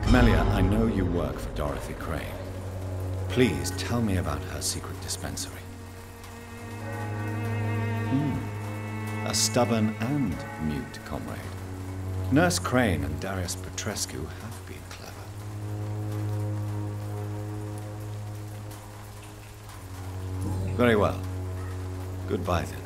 Camellia, I know you work for Dorothy Crane. Please tell me about her secret dispensary. a stubborn and mute comrade. Nurse Crane and Darius Petrescu have been clever. Very well. Goodbye then.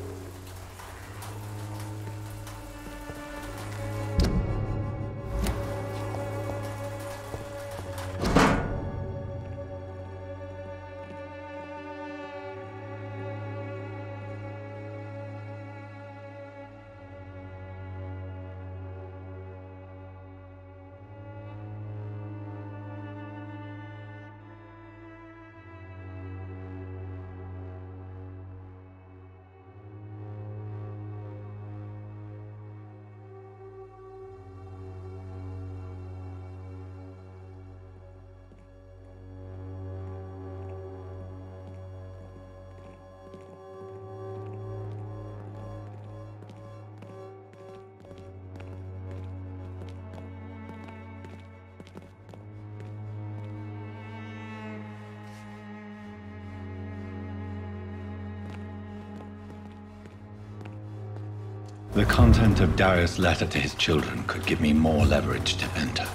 The content of Darius' letter to his children could give me more leverage to enter.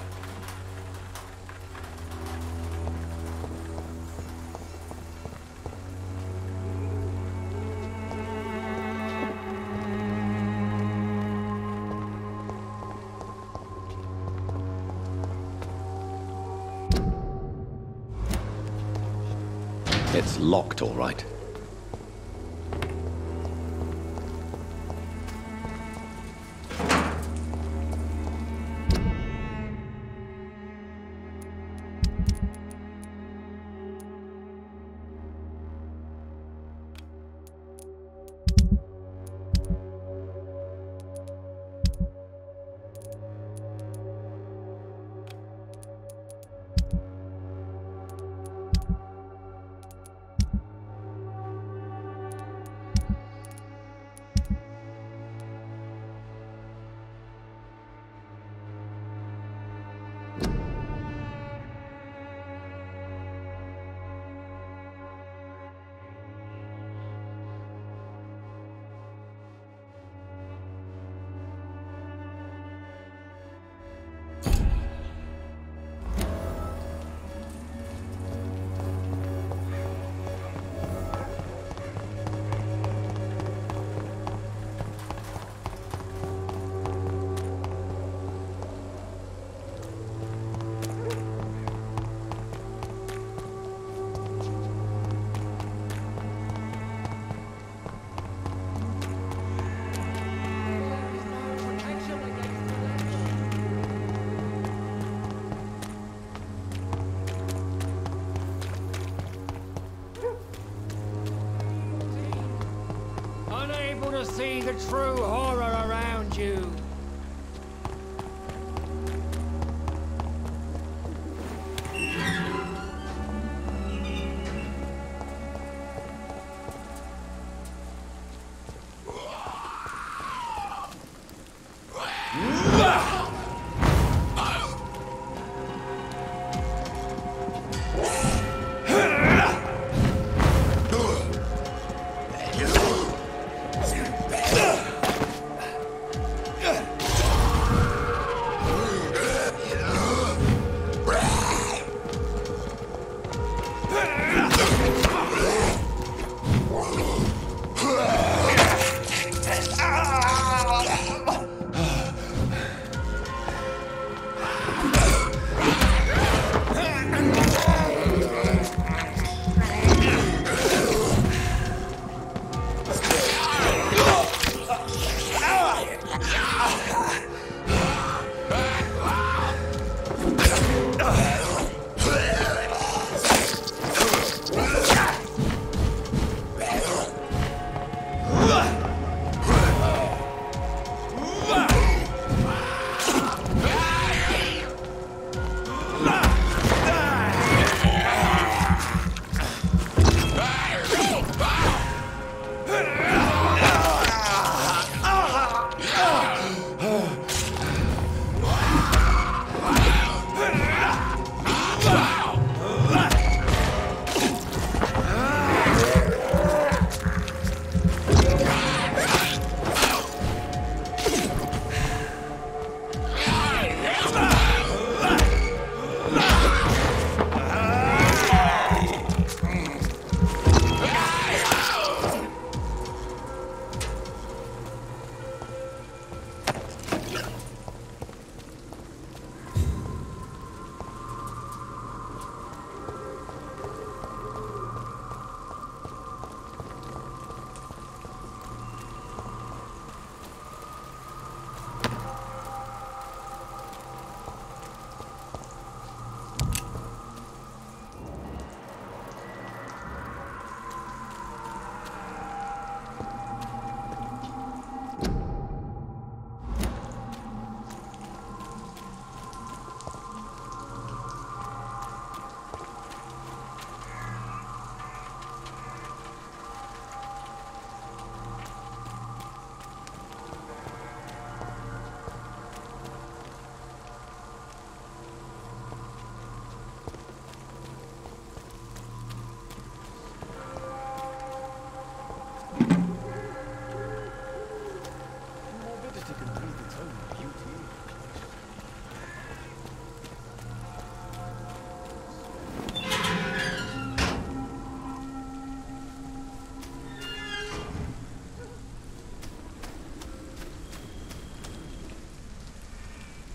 It's locked, all right. To see the true horror around you. Yeah.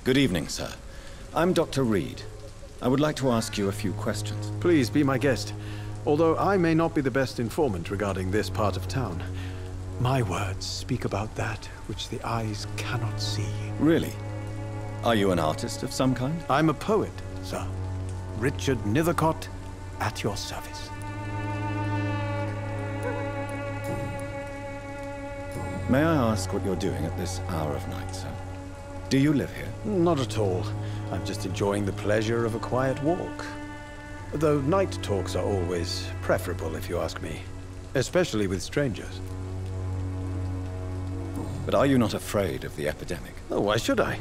Good evening, sir. I'm Dr. Reed. I would like to ask you a few questions. Please be my guest. Although I may not be the best informant regarding this part of town, my words speak about that which the eyes cannot see. Really? Are you an artist of some kind? I'm a poet, sir. Richard Nethercott, at your service. May I ask what you're doing at this hour of night, sir? Do you live here? Not at all. I'm just enjoying the pleasure of a quiet walk. Though night talks are always preferable, if you ask me. Especially with strangers. But are you not afraid of the epidemic? Oh, why should I?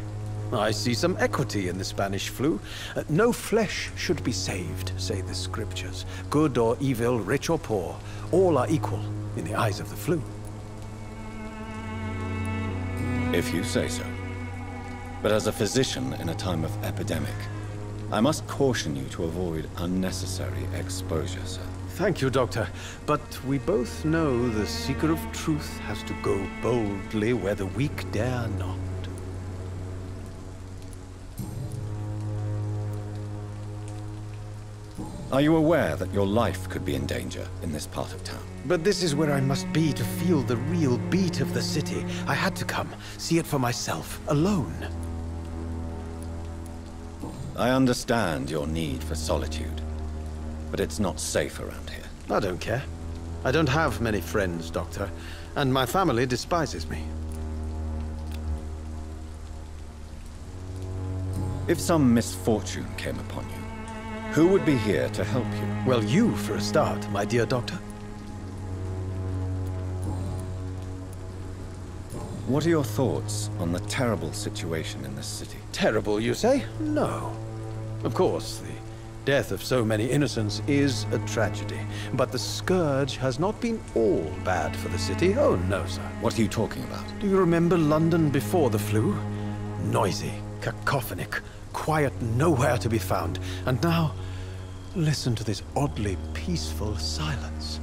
I see some equity in the Spanish flu. No flesh should be saved, say the scriptures. Good or evil, rich or poor, all are equal in the eyes of the flu. If you say so. But as a physician in a time of epidemic, I must caution you to avoid unnecessary exposure, sir. Thank you, Doctor. But we both know the seeker of truth has to go boldly where the weak dare not. Are you aware that your life could be in danger in this part of town? But this is where I must be to feel the real beat of the city. I had to come, see it for myself, alone. I understand your need for solitude, but it's not safe around here. I don't care. I don't have many friends, Doctor, and my family despises me. If some misfortune came upon you, who would be here to help you? Well, you, for a start, my dear Doctor. What are your thoughts on the terrible situation in this city? Terrible, you say? No. Of course, the death of so many innocents is a tragedy. But the scourge has not been all bad for the city. Oh, no, sir. What are you talking about? Do you remember London before the flu? Noisy, cacophonic, quiet nowhere to be found. And now, listen to this oddly peaceful silence.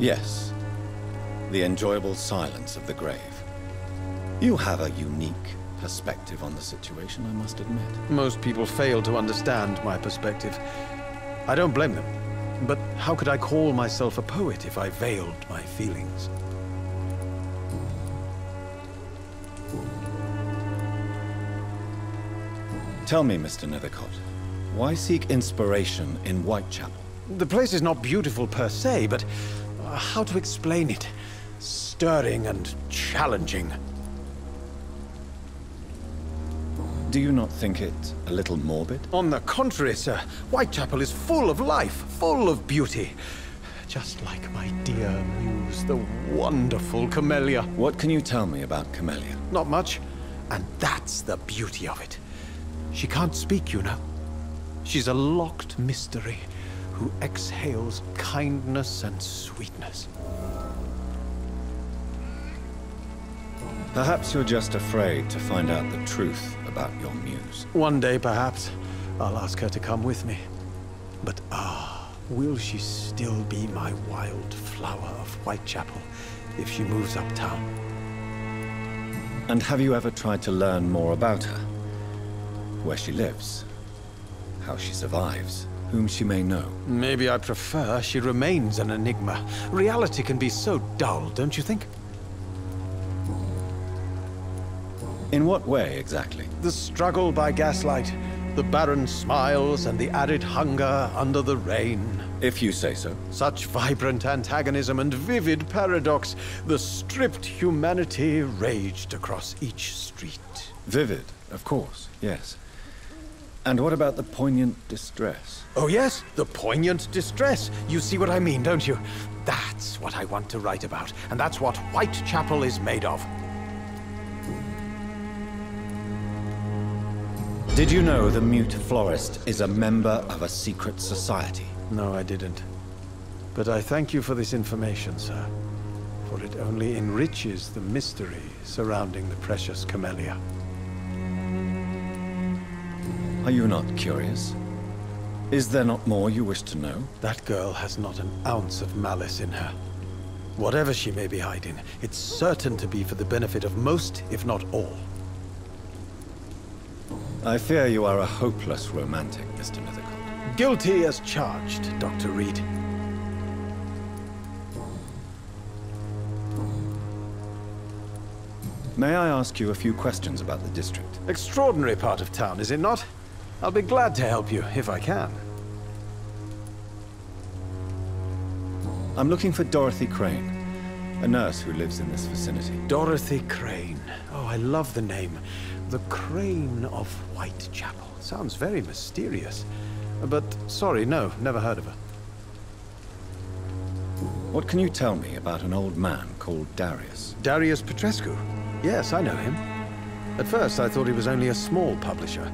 Yes, the enjoyable silence of the grave. You have a unique perspective on the situation, I must admit. Most people fail to understand my perspective. I don't blame them. But how could I call myself a poet if I veiled my feelings? Tell me, Mr. Nethercott, why seek inspiration in Whitechapel? The place is not beautiful per se, but how to explain it? Stirring and challenging. Do you not think it a little morbid? On the contrary, sir. Whitechapel is full of life, full of beauty. Just like my dear muse, the wonderful Camellia. What can you tell me about Camellia? Not much, and that's the beauty of it. She can't speak, you know. She's a locked mystery who exhales kindness and sweetness. Perhaps you're just afraid to find out the truth about your muse. One day, perhaps, I'll ask her to come with me. But will she still be my wild flower of Whitechapel if she moves uptown? And have you ever tried to learn more about her? Where she lives, how she survives, whom she may know? Maybe I prefer she remains an enigma. Reality can be so dull, don't you think? In what way, exactly? The struggle by gaslight, the barren smiles and the arid hunger under the rain. If you say so. Such vibrant antagonism and vivid paradox. The stripped humanity raged across each street. Vivid, of course, yes. And what about the poignant distress? Oh yes, the poignant distress. You see what I mean, don't you? That's what I want to write about, and that's what Whitechapel is made of. Did you know the mute florist is a member of a secret society? No, I didn't. But I thank you for this information, sir. For it only enriches the mystery surrounding the precious Camellia. Are you not curious? Is there not more you wish to know? That girl has not an ounce of malice in her. Whatever she may be hiding, it's certain to be for the benefit of most, if not all. I fear you are a hopeless romantic, Mr. Nethercott. Guilty as charged, Dr. Reed. May I ask you a few questions about the district? Extraordinary part of town, is it not? I'll be glad to help you, if I can. I'm looking for Dorothy Crane, a nurse who lives in this vicinity. Dorothy Crane. Oh, I love the name. The Crane of Whitechapel. Sounds very mysterious. But, sorry, no, never heard of her. What can you tell me about an old man called Darius? Darius Petrescu? Yes, I know him. At first, I thought he was only a small publisher.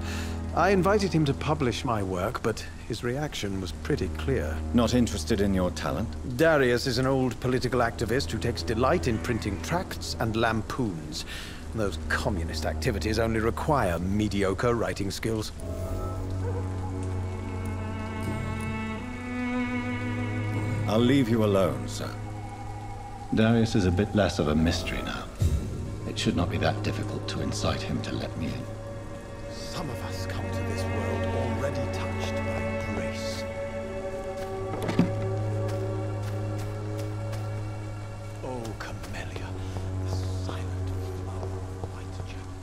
I invited him to publish my work, but his reaction was pretty clear. Not interested in your talent? Darius is an old political activist who takes delight in printing tracts and lampoons. Those communist activities only require mediocre writing skills. I'll leave you alone, sir. Darius is a bit less of a mystery now. It should not be that difficult to incite him to let me in. Some of us come to this world already touched by grace. Oh, Camellia, the silent flower of Whitechapel.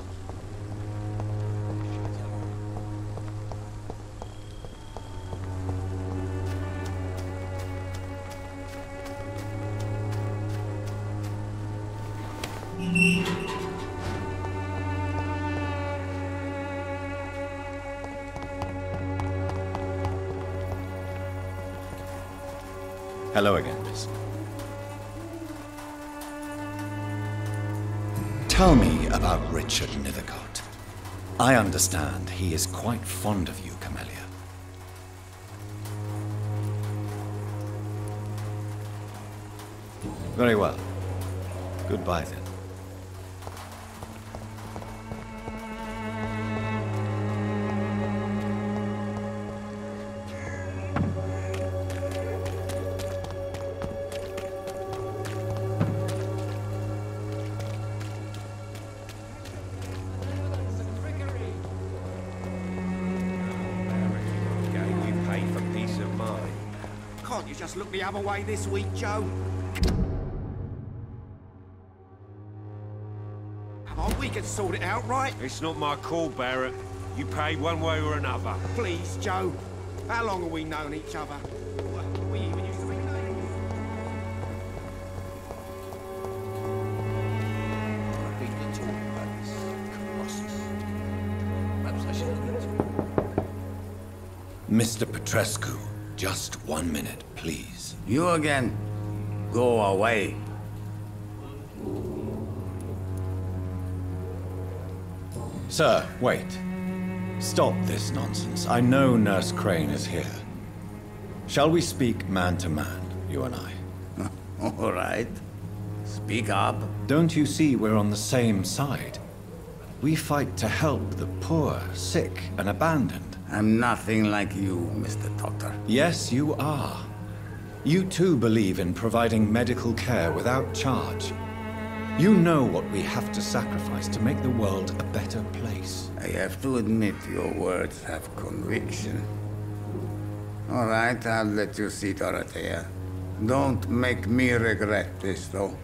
Hello again, miss. Tell me about Richard Nethercott. I understand he is quite fond of you, Camellia. Very well. Goodbye, then. Can't you just look the other way this week, Joe? Come on, we can sort it out, right? It's not my call, Barrett. You pay one way or another. Please, Joe. How long have we known each other? We even used to be neighbours. I've been to talk about this Colossus. Perhaps I should look into it. Mr. Petrescu, just 1 minute, please. You again? Go away. Sir, wait. Stop this nonsense. I know Nurse Crane is here. Shall we speak man to man, you and I? All right. Speak up. Don't you see we're on the same side? We fight to help the poor, sick, and abandoned. I'm nothing like you, Mr. Doctor. Yes, you are. You too believe in providing medical care without charge. You know what we have to sacrifice to make the world a better place. I have to admit your words have conviction. All right, I'll let you see Dorothea. Don't make me regret this, though.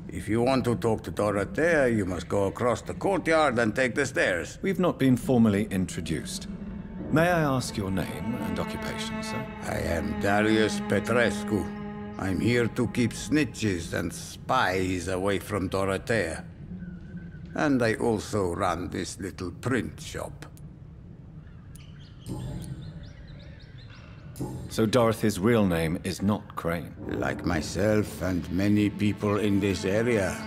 If you want to talk to Dorothea, you must go across the courtyard and take the stairs. We've not been formally introduced. May I ask your name and occupation, sir? I am Darius Petrescu. I'm here to keep snitches and spies away from Dorothea. And I also run this little print shop. So Dorothy's real name is not Crane? Like myself and many people in this area,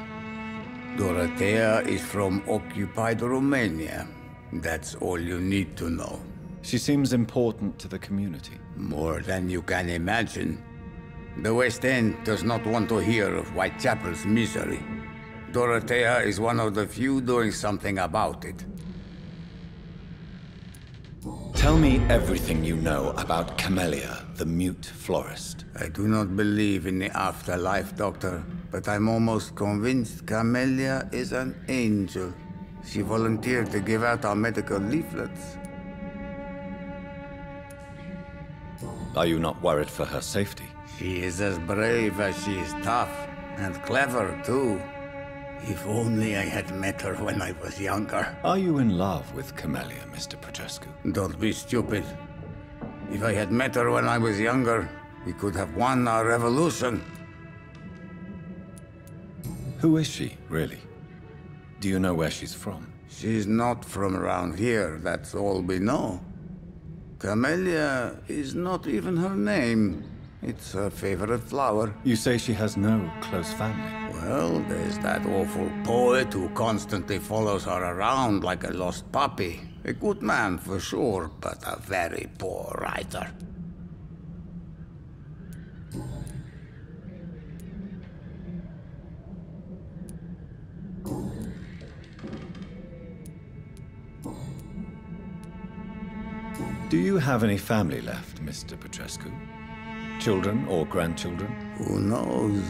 Dorothea is from occupied Romania. That's all you need to know. She seems important to the community. More than you can imagine. The West End does not want to hear of Whitechapel's misery. Dorothea is one of the few doing something about it. Tell me everything you know about Camellia, the mute florist. I do not believe in the afterlife, Doctor, but I'm almost convinced Camellia is an angel. She volunteered to give out our medical leaflets. Are you not worried for her safety? She is as brave as she is tough, and clever, too. If only I had met her when I was younger. Are you in love with Camellia, Mr. Petrescu? Don't be stupid. If I had met her when I was younger, we could have won our revolution. Who is she, really? Do you know where she's from? She's not from around here, that's all we know. Camellia is not even her name. It's her favorite flower. You say she has no close family? Well, there's that awful poet who constantly follows her around like a lost puppy. A good man for sure, but a very poor writer. Do you have any family left, Mr. Petrescu? Children or grandchildren? Who knows?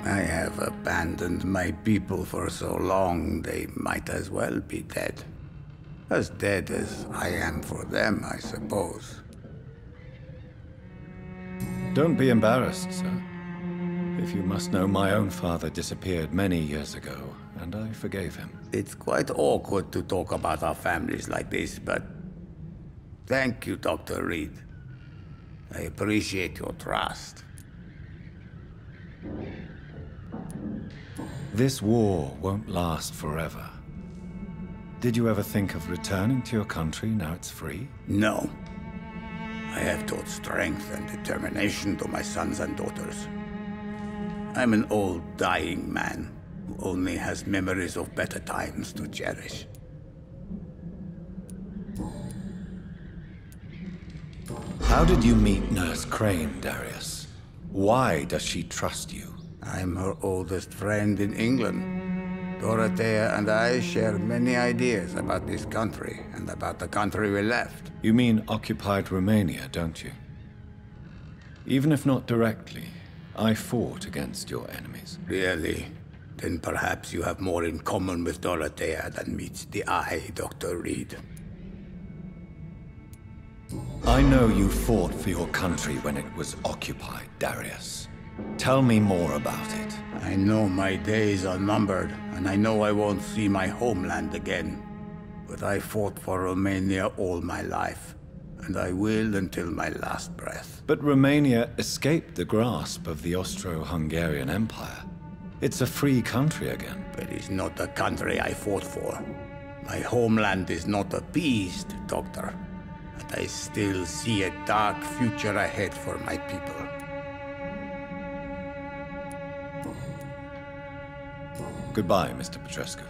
I have abandoned my people for so long, they might as well be dead. As dead as I am for them, I suppose. Don't be embarrassed, sir. If you must know, my own father disappeared many years ago, and I forgave him. It's quite awkward to talk about our families like this, but thank you, Dr. Reed. I appreciate your trust. This war won't last forever. Did you ever think of returning to your country now it's free? No. I have taught strength and determination to my sons and daughters. I'm an old, dying man who only has memories of better times to cherish. How did you meet Nurse Crane, Darius? Why does she trust you? I'm her oldest friend in England. Dorothea and I share many ideas about this country and about the country we left. You mean occupied Romania, don't you? Even if not directly, I fought against your enemies. Really? Then perhaps you have more in common with Dorothea than meets the eye, Dr. Reed. I know you fought for your country when it was occupied, Darius. Tell me more about it. I know my days are numbered, and I know I won't see my homeland again. But I fought for Romania all my life, and I will until my last breath. But Romania escaped the grasp of the Austro-Hungarian Empire. It's a free country again. But it's not the country I fought for. My homeland is not appeased, Doctor. And I still see a dark future ahead for my people. Goodbye, Mr. Petrescu.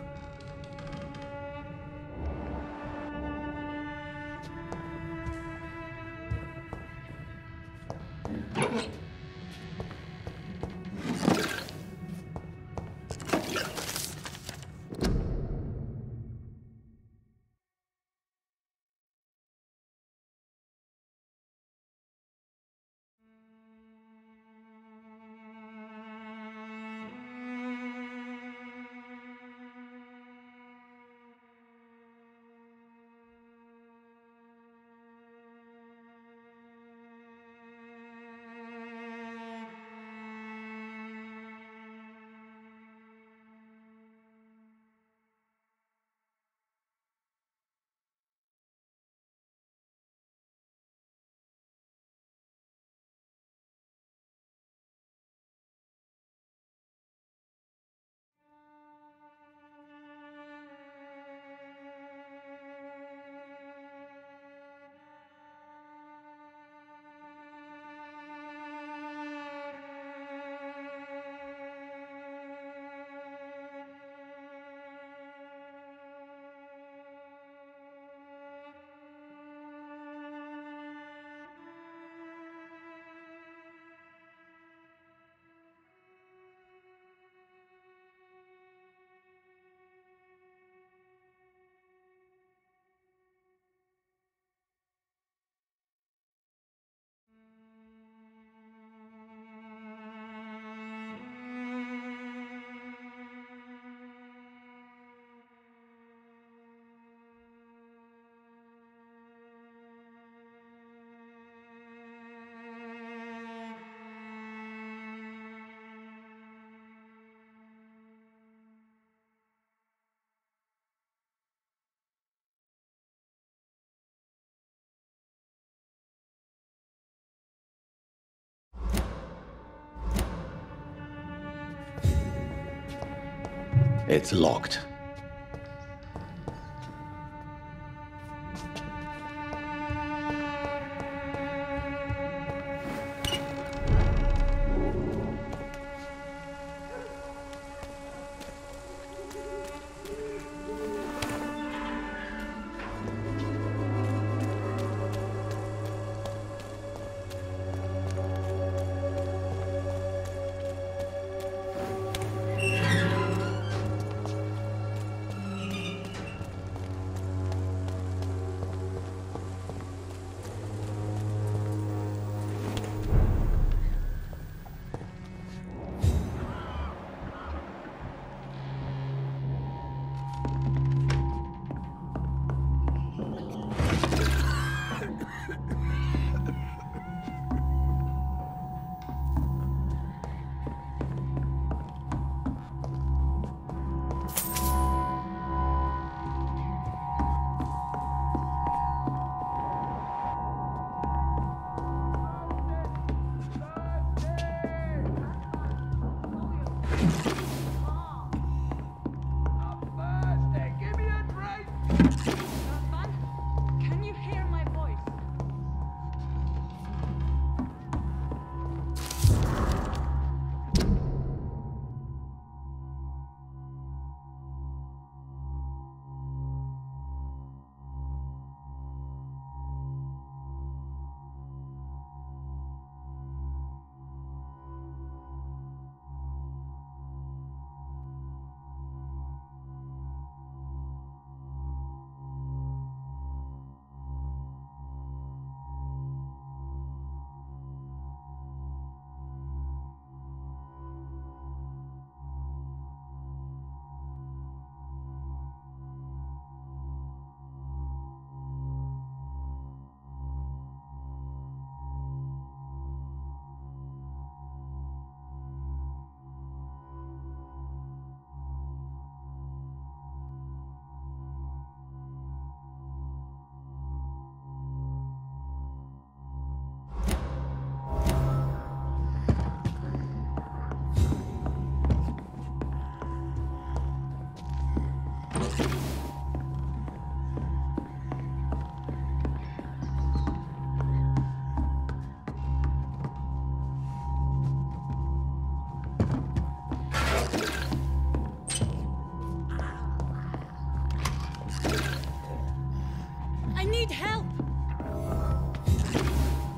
It's locked.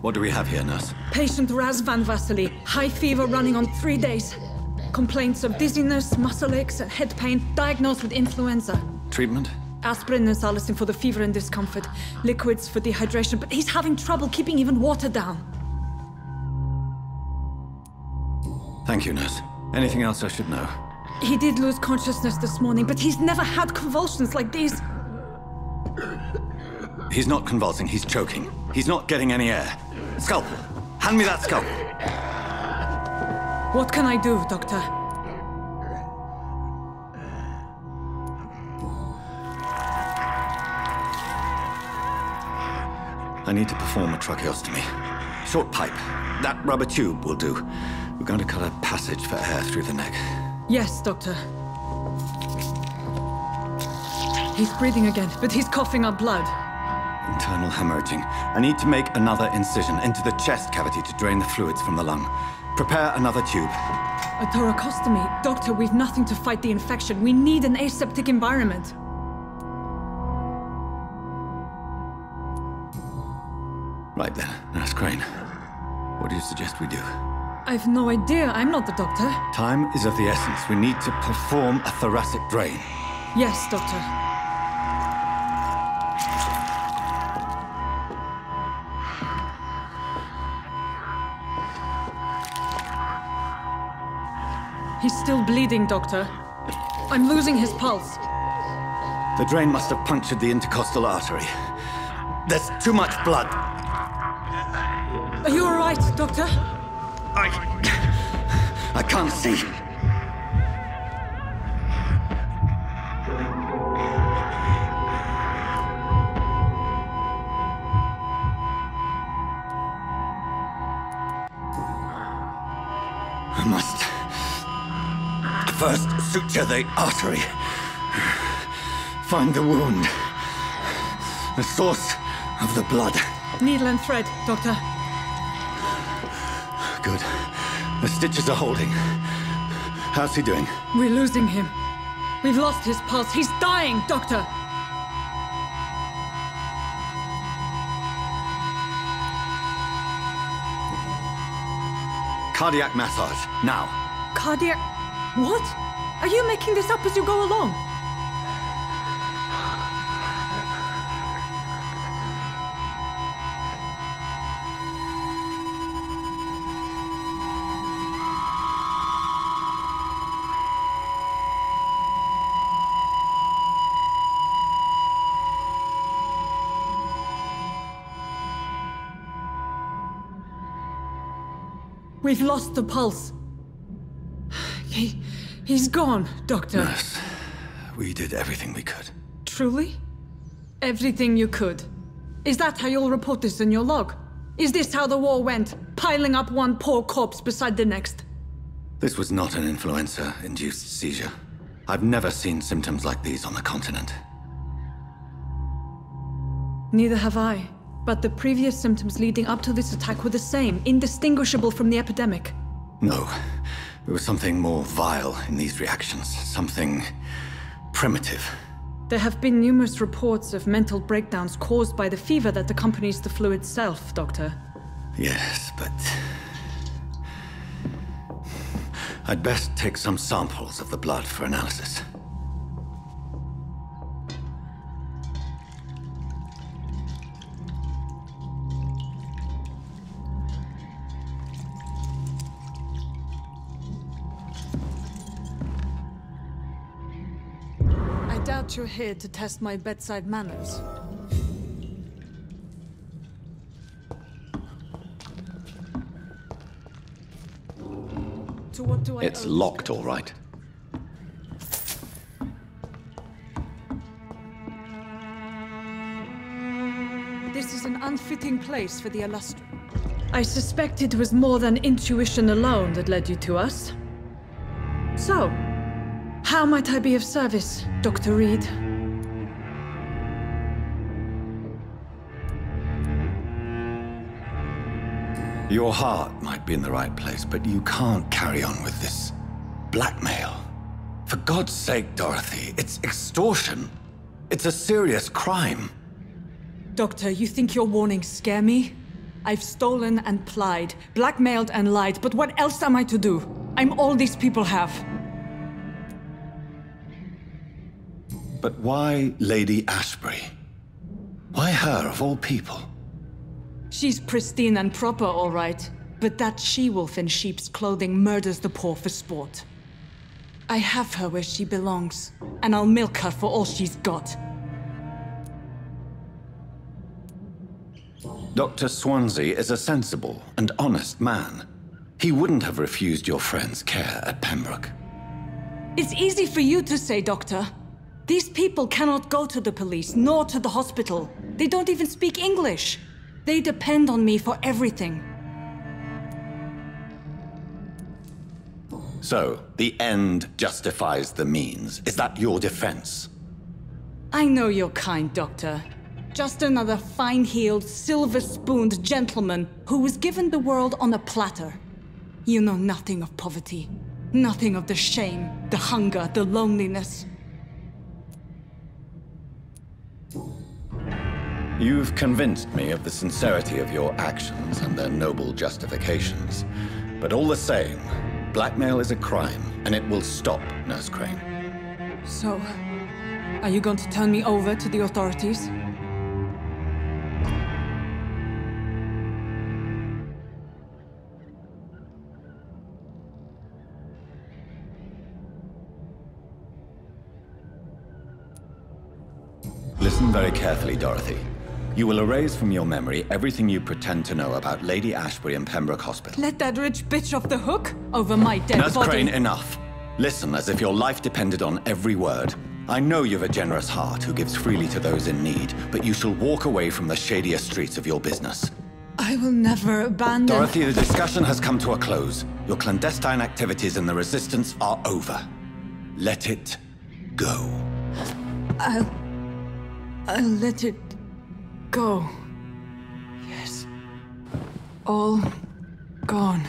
What do we have here, nurse? Patient Raz Van Vasily. High fever running on 3 days. Complaints of dizziness, muscle aches, and head pain. Diagnosed with influenza. Treatment? Aspirin and salicin for the fever and discomfort. Liquids for dehydration, but he's having trouble keeping even water down. Thank you, nurse. Anything else I should know? He did lose consciousness this morning, but he's never had convulsions like these. He's not convulsing, he's choking. He's not getting any air. Scalpel! Hand me that scalpel! What can I do, Doctor? I need to perform a tracheostomy. Short pipe. That rubber tube will do. We're going to cut a passage for air through the neck. Yes, Doctor. He's breathing again, but he's coughing up blood. Internal hemorrhaging. I need to make another incision into the chest cavity to drain the fluids from the lung. Prepare another tube. A thoracostomy? Doctor, we've nothing to fight the infection. We need an aseptic environment. Right then, Nurse Crane. What do you suggest we do? I've no idea. I'm not the doctor. Time is of the essence. We need to perform a thoracic drain. Yes, Doctor. He's still bleeding, Doctor. I'm losing his pulse. The drain must have punctured the intercostal artery. There's too much blood. Are you all right, Doctor? I can't see. I must First, suture the artery. Find the wound. The source of the blood. Needle and thread, Doctor. Good. The stitches are holding. How's he doing? We're losing him. We've lost his pulse. He's dying, Doctor! Cardiac massage, now. Cardiac... What? Are you making this up as you go along? We've lost the pulse. He's gone, Doctor. Nurse, we did everything we could. Truly? Everything you could? Is that how you'll report this in your log? Is this how the war went? Piling up one poor corpse beside the next? This was not an influenza-induced seizure. I've never seen symptoms like these on the continent. Neither have I. But the previous symptoms leading up to this attack were the same, indistinguishable from the epidemic. No. There was something more vile in these reactions. Something primitive. There have been numerous reports of mental breakdowns caused by the fever that accompanies the flu itself, Doctor. Yes, but... I'd best take some samples of the blood for analysis. I doubt you're here to test my bedside manners. To what do I It's owe locked, all right. This is an unfitting place for the illustrious. I suspect it was more than intuition alone that led you to us. So, how might I be of service, Dr. Reed? Your heart might be in the right place, but you can't carry on with this blackmail. For God's sake, Dorothy, it's extortion. It's a serious crime. Doctor, you think your warnings scare me? I've stolen and plied, blackmailed and lied, but what else am I to do? I'm all these people have. But why Lady Ashbury? Why her, of all people? She's pristine and proper, all right. But that she-wolf in sheep's clothing murders the poor for sport. I have her where she belongs, and I'll milk her for all she's got. Dr. Swansea is a sensible and honest man. He wouldn't have refused your friend's care at Pembroke. It's easy for you to say, Doctor. These people cannot go to the police, nor to the hospital. They don't even speak English. They depend on me for everything. So, the end justifies the means. Is that your defense? I know you're kind, Doctor. Just another fine-heeled, silver-spooned gentleman who was given the world on a platter. You know nothing of poverty. Nothing of the shame, the hunger, the loneliness. You've convinced me of the sincerity of your actions and their noble justifications. But all the same, blackmail is a crime, and it will stop, Nurse Crane. So, are you going to turn me over to the authorities? Listen very carefully, Dorothy. You will erase from your memory everything you pretend to know about Lady Ashbury and Pembroke Hospital. Let that rich bitch off the hook over my dead Nurse body. Crane, enough. Listen as if your life depended on every word. I know you've a generous heart who gives freely to those in need, but you shall walk away from the shadier streets of your business. I will never abandon... Dorothy, the discussion has come to a close. Your clandestine activities in the Resistance are over. let it go. I'll let it go. Yes. All gone.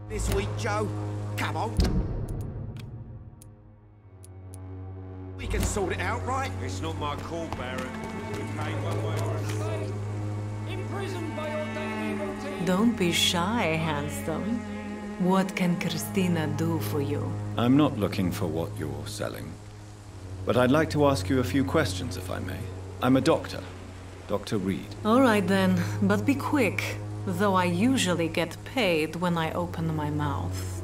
This week, Joe. Come on. We can sort it out, right? It's not my call, Baron. We pay one way or another. Imprisoned by your daily routine. Don't be shy, handsome. What can Christina do for you? I'm not looking for what you're selling. But I'd like to ask you a few questions, if I may. I'm a doctor. Dr. Reed. All right then, but be quick. Though I usually get paid when I open my mouth.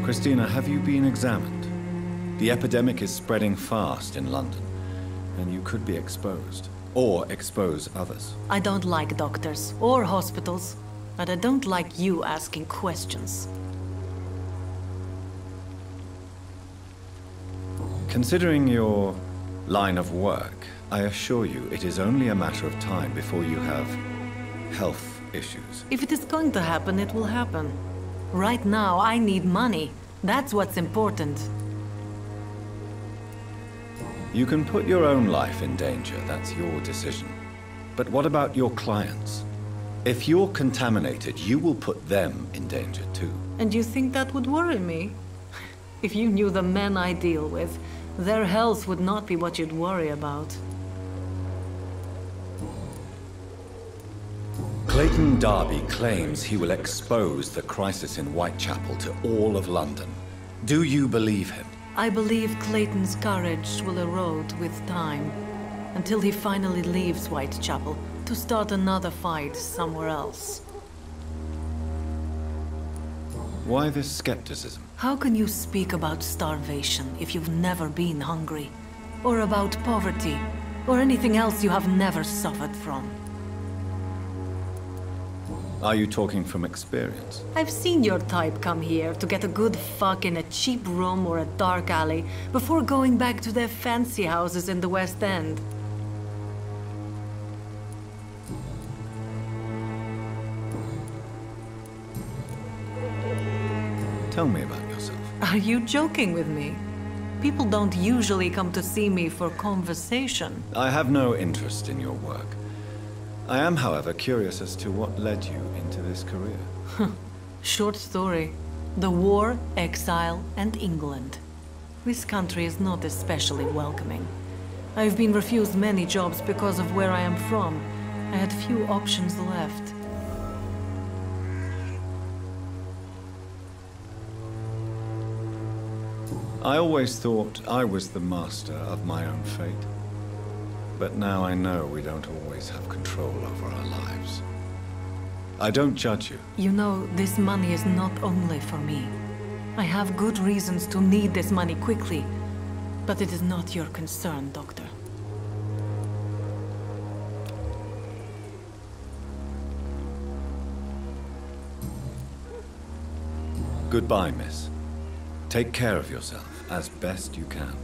Christina, have you been examined? The epidemic is spreading fast in London, and you could be exposed, or expose others. I don't like doctors or hospitals, but I don't like you asking questions. Considering your line of work, I assure you it is only a matter of time before you have health issues. If it is going to happen, it will happen. Right now, I need money. That's what's important. You can put your own life in danger, that's your decision. But what about your clients? If you're contaminated, you will put them in danger too. And you think that would worry me? If you knew the men I deal with, their health would not be what you'd worry about. Clayton Darby claims he will expose the crisis in Whitechapel to all of London. Do you believe him? I believe Clayton's courage will erode with time, until he finally leaves Whitechapel to start another fight somewhere else. Why this skepticism? How can you speak about starvation if you've never been hungry? Or about poverty? Or anything else you have never suffered from? Are you talking from experience? I've seen your type come here to get a good fuck in a cheap room or a dark alley before going back to their fancy houses in the West End. Tell me about yourself. Are you joking with me? People don't usually come to see me for conversation. I have no interest in your work. I am, however, curious as to what led you into this career. Short story. The war, exile, and England. This country is not especially welcoming. I've been refused many jobs because of where I am from. I had few options left. I always thought I was the master of my own fate. But now I know we don't always have control over our lives. I don't judge you. You know, this money is not only for me. I have good reasons to need this money quickly, but it is not your concern, Doctor. Goodbye, miss. Take care of yourself as best you can.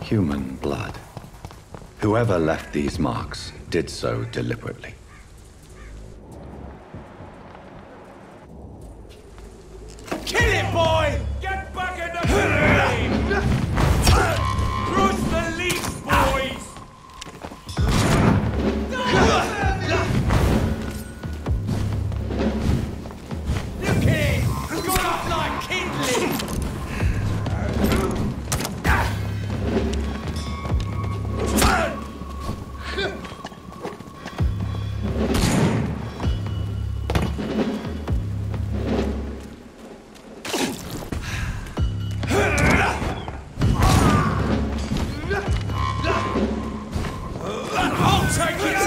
Human blood. Whoever left these marks did so deliberately. Kill it, boy! Get back in the flame! Crush the leaves, boys! Look at it! Gone up like kindling! I'll take it!